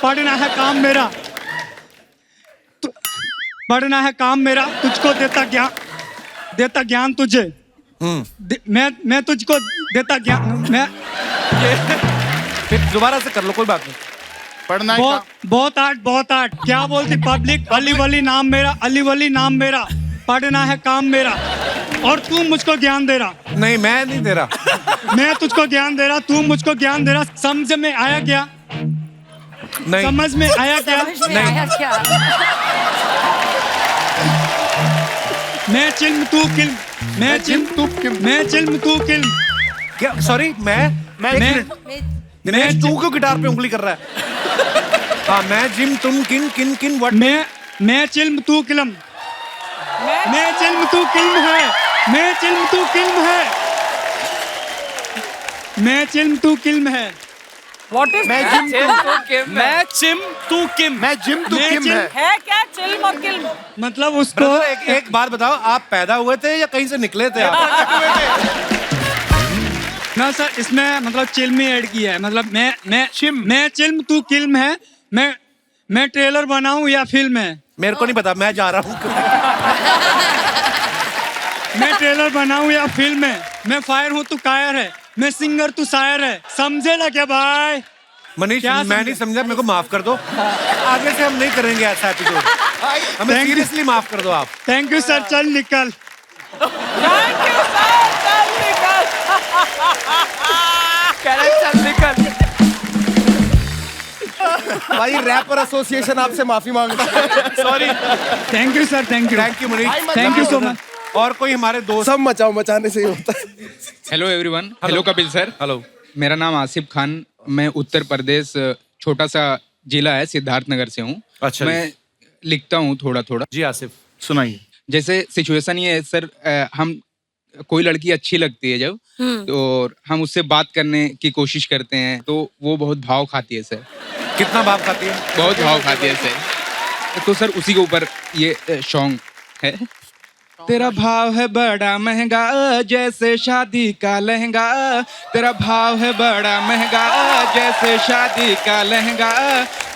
M: पढ़ना है काम मेरा, पढ़ना है काम मेरा, तुझको देता ज्ञान तुझे। मैं तुझको देता ज्ञान। मैं
B: फिर दोबारा से कर लो, कोई बात नहीं।
F: पढ़ना
M: बहुत आर्ट, बहुत आर्ट। क्या बोलती पब्लिक? अली वली नाम मेरा, अली वली नाम मेरा, पढ़ना है काम मेरा, और तू मुझको ज्ञान दे रहा।
B: नहीं मैं नहीं दे रहा।
M: मैं तुझको ज्ञान दे रहा, तू मुझको ज्ञान दे रहा। समझ में आया क्या?
B: नहीं।
M: समझ में आया क्या? मैं चिल्म तू किल्म, मैं चिल्म तू किल्म, मैं चिल्म तू किल्म।
B: क्या? सॉरी मैं दिनेश तू क्यों गिटार पे उंगली कर रहा है? हाँ मैं जिम तुम किन किन किन व्हाट?
M: मैं चिल्म तू किल्म, मैं चिल्म तू किल्म है, मैं चिल्म तू किल्म है, मैं चिल्म तू किल्म है।
J: What is
F: मैं
J: that?
F: जिम तू किम।
J: मैं चिम तू किम।
F: मैं जिम तू किम
G: है क्या? चिल्म और किल्म
M: मतलब उसको
B: ब्रदर एक बात बताओ, आप पैदा हुए थे या कहीं से निकले थे आप?
M: ना सर, इसमें मतलब चिल्म ही ऐड किया है। मतलब मैं चिल्म तू किल्म है। मैं ट्रेलर बनाऊं या फिल्म है?
B: मेरे को नहीं पता, मैं जा रहा हूँ।
M: मैं ट्रेलर बनाऊं या फिल्म है? मैं फायर हूँ तू कायर है, मैं सिंगर तू शायर है। समझेगा क्या भाई?
B: मनीष मैं नहीं समझा, मेरे को माफ कर दो। आगे से हम नहीं करेंगे ऐसा एपिसोड। हमें सीरियसली माफ कर दो आप।
M: Thank you sir. चल निकल।
G: Thank you sir. चल निकल।
J: चल निकल।
H: भाई रैपर एसोसिएशन आपसे माफी मांग
J: sorry.
M: Thank you sir. Thank you
B: Manish.
M: Thank you so much.
B: और कोई हमारे दोस्त?
H: सब मचाओ, मचाने से ही होता है।
E: Hello everyone. Hello Kapil sir.
B: Hello.
E: मेरा नाम आसिफ खान, मैं उत्तर प्रदेश छोटा सा जिला है सिद्धार्थनगर से हूँ।
B: अच्छा।
E: मैं लिखता हूँ थोड़ा थोड़ा।
B: जी आसिफ
F: सुनाइए।
M: जैसे सिचुएशन ये है सर, हम कोई लड़की अच्छी लगती है जब, तो हम उससे बात करने की कोशिश करते हैं तो वो बहुत भाव खाती है सर।
B: कितना भाव खाती है?
M: बहुत भाव खाती है सर। तो सर उसी के ऊपर ये सॉन्ग है। तेरा भाव है बड़ा महंगा जैसे शादी का लहंगा, तेरा भाव है बड़ा महंगा जैसे शादी का लहंगा,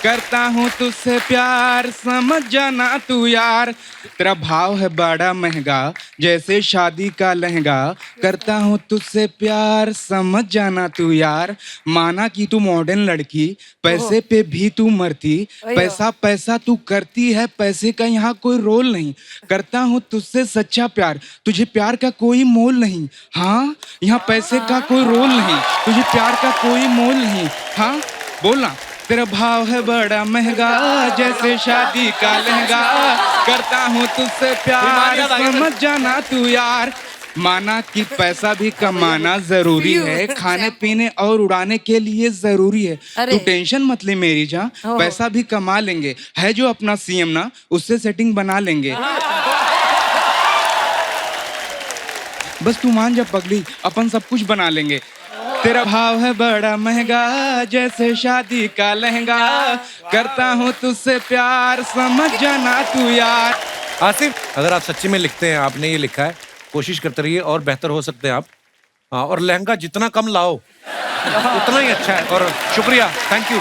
M: करता हूँ तुझसे प्यार समझ जाना तू यार। तेरा भाव है बड़ा महंगा जैसे शादी का लहंगा, करता हूँ तुझसे प्यार समझ जाना तू यार। माना कि तू मॉडर्न लड़की, पैसे पे भी तू मरती, पैसा पैसा तू करती है, पैसे का यहाँ कोई रोल नहीं, करता हूँ तुझसे सच्चा प्यार, तुझे प्यार का कोई मोल नहीं। हाँ यहाँ पैसे का कोई रोल नहीं, तुझे प्यार का कोई मोल नहीं। हाँ बोलना। तेरा भाव है बड़ा महंगा जैसे शादी का लहंगा, करता हूँ तुझसे प्यार समझ जाना तू यार। माना कि पैसा भी कमाना जरूरी है, खाने पीने और उड़ाने के लिए जरूरी है, तू टेंशन मत ले मेरी जान, पैसा भी कमा लेंगे, है जो अपना सीएम ना उससे सेटिंग बना लेंगे। बस तू मान जा पगली, अपन सब कुछ बना लेंगे। तेरा भाव है बड़ा महंगा जैसे शादी का लहंगा, करता हूँ तुझसे प्यार समझ जाना तू यार।
B: आसिफ, अगर आप सच्ची में लिखते हैं, आपने ये लिखा है, कोशिश करते रहिए और बेहतर हो सकते हैं आप। हाँ, और लहंगा जितना कम लाओ उतना ही अच्छा है। और शुक्रिया, थैंक यू।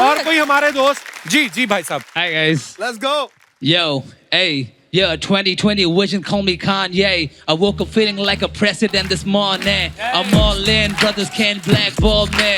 B: और कोई हमारे दोस्त? जी जी भाई साहब।
N: Hi guys.
B: Let's go.
N: Yo, hey. Yeah, 2020 vision, call me Kanye. I woke up feeling like a president this morning. I'm all in, brothers can't blackball me.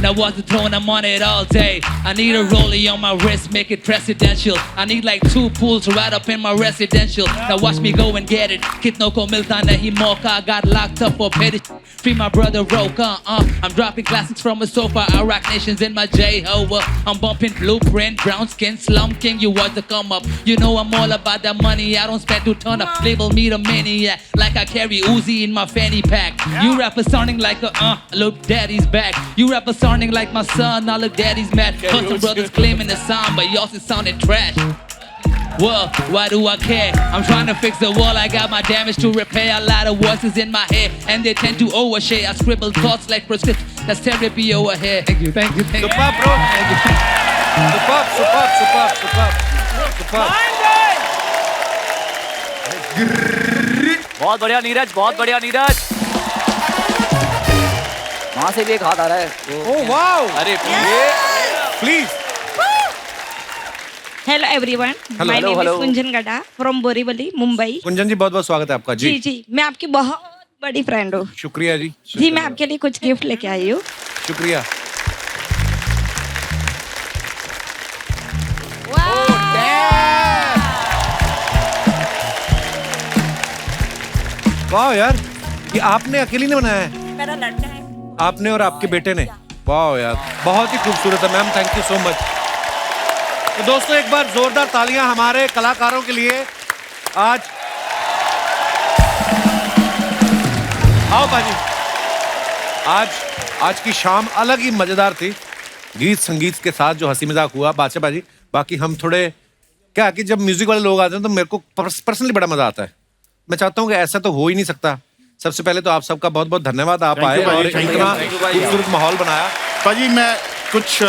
N: Now what's the throne? I'm on it all day. I need a rollie on my wrist, make it presidential. I need like 2 pools right up in my residential. Now watch me go and get it. Kitno ko milta nahi mauka. I got locked up for petty. Free my brother Roka. I'm dropping classics from a sofa. I rock nations in my J-Ho. I'm bumping Blueprint, brown skin, Slum King. You want to come up? You know I'm all about that money. I don't spend 2 ton of. Label me the maniac, like I carry Uzi in my fanny pack. You rappers sounding like a look daddy's back. You rappers sounding like my son, I look daddy's mad. Hustle brothers claiming the sound, but yours is sounding trash. Well, why do I care? I'm trying to fix the wall, I got my damage to repair. A lot of voices in my head, and they tend to overshare. I scribble thoughts like prescription, that's therapy over here. Thank you, thank you, thank you.
B: Superb, bro. Thank you. Superb.
I: बहुत बढ़िया नीरज, बहुत बढ़िया नीरज। वहां से भी एक हाथ आ रहा है।
B: Oh wow.
I: अरे
B: please.
O: Hello everyone, my name is Kunjan Gaddha from Borivali, Mumbai.
B: Kunjan ji, बहुत बहुत स्वागत है आपका। जी
O: जी, मैं आपकी बहुत बड़ी फ्रेंड हूँ।
B: शुक्रिया जी।
O: जी, मैं आपके लिए कुछ गिफ्ट लेके आई हूँ।
B: शुक्रिया। वाह यार, ये आपने अकेली ने बनाया है?
L: मेरा लड़का है।
B: आपने और आपके बेटे ने? वाह यार, बहुत ही खूबसूरत है ma'am, thank you so much. तो दोस्तों, एक बार जोरदार तालियां हमारे कलाकारों के लिए। आज आओ बाजी। आज की शाम अलग ही मजेदार थी, गीत संगीत के साथ जो हंसी मजाक हुआ। बादशाह बाजी, बाकी हम थोड़े क्या कि जब म्यूजिक वाले लोग आते हैं तो मेरे को पर्सनली बड़ा मजा आता है। मैं चाहता हूँ कि ऐसा तो हो ही नहीं सकता। सबसे पहले तो आप सबका बहुत बहुत धन्यवाद, आप आए और इतना खूबसूरत माहौल बनाया।
F: पाजी, मैं कुछ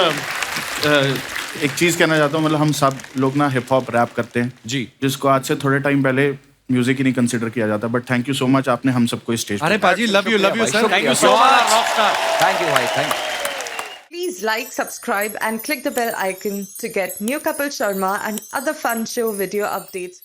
F: एक चीज कहना चाहता हूँ। मतलब हम सब लोग ना हिप हॉप रैप करते हैं
B: जी,
F: जिसको आज से थोड़े टाइम पहले म्यूजिक ही नहीं कंसिडर किया जाता। But thank you so much, आपने हम सबको स्टेज।
B: अरे पाजी, love you sir, thank you so much, rockstar.
I: Thank you भाई, thank you.
P: Please like, subscribe and click the bell icon to get new Kapil Sharma and other fun show video updates.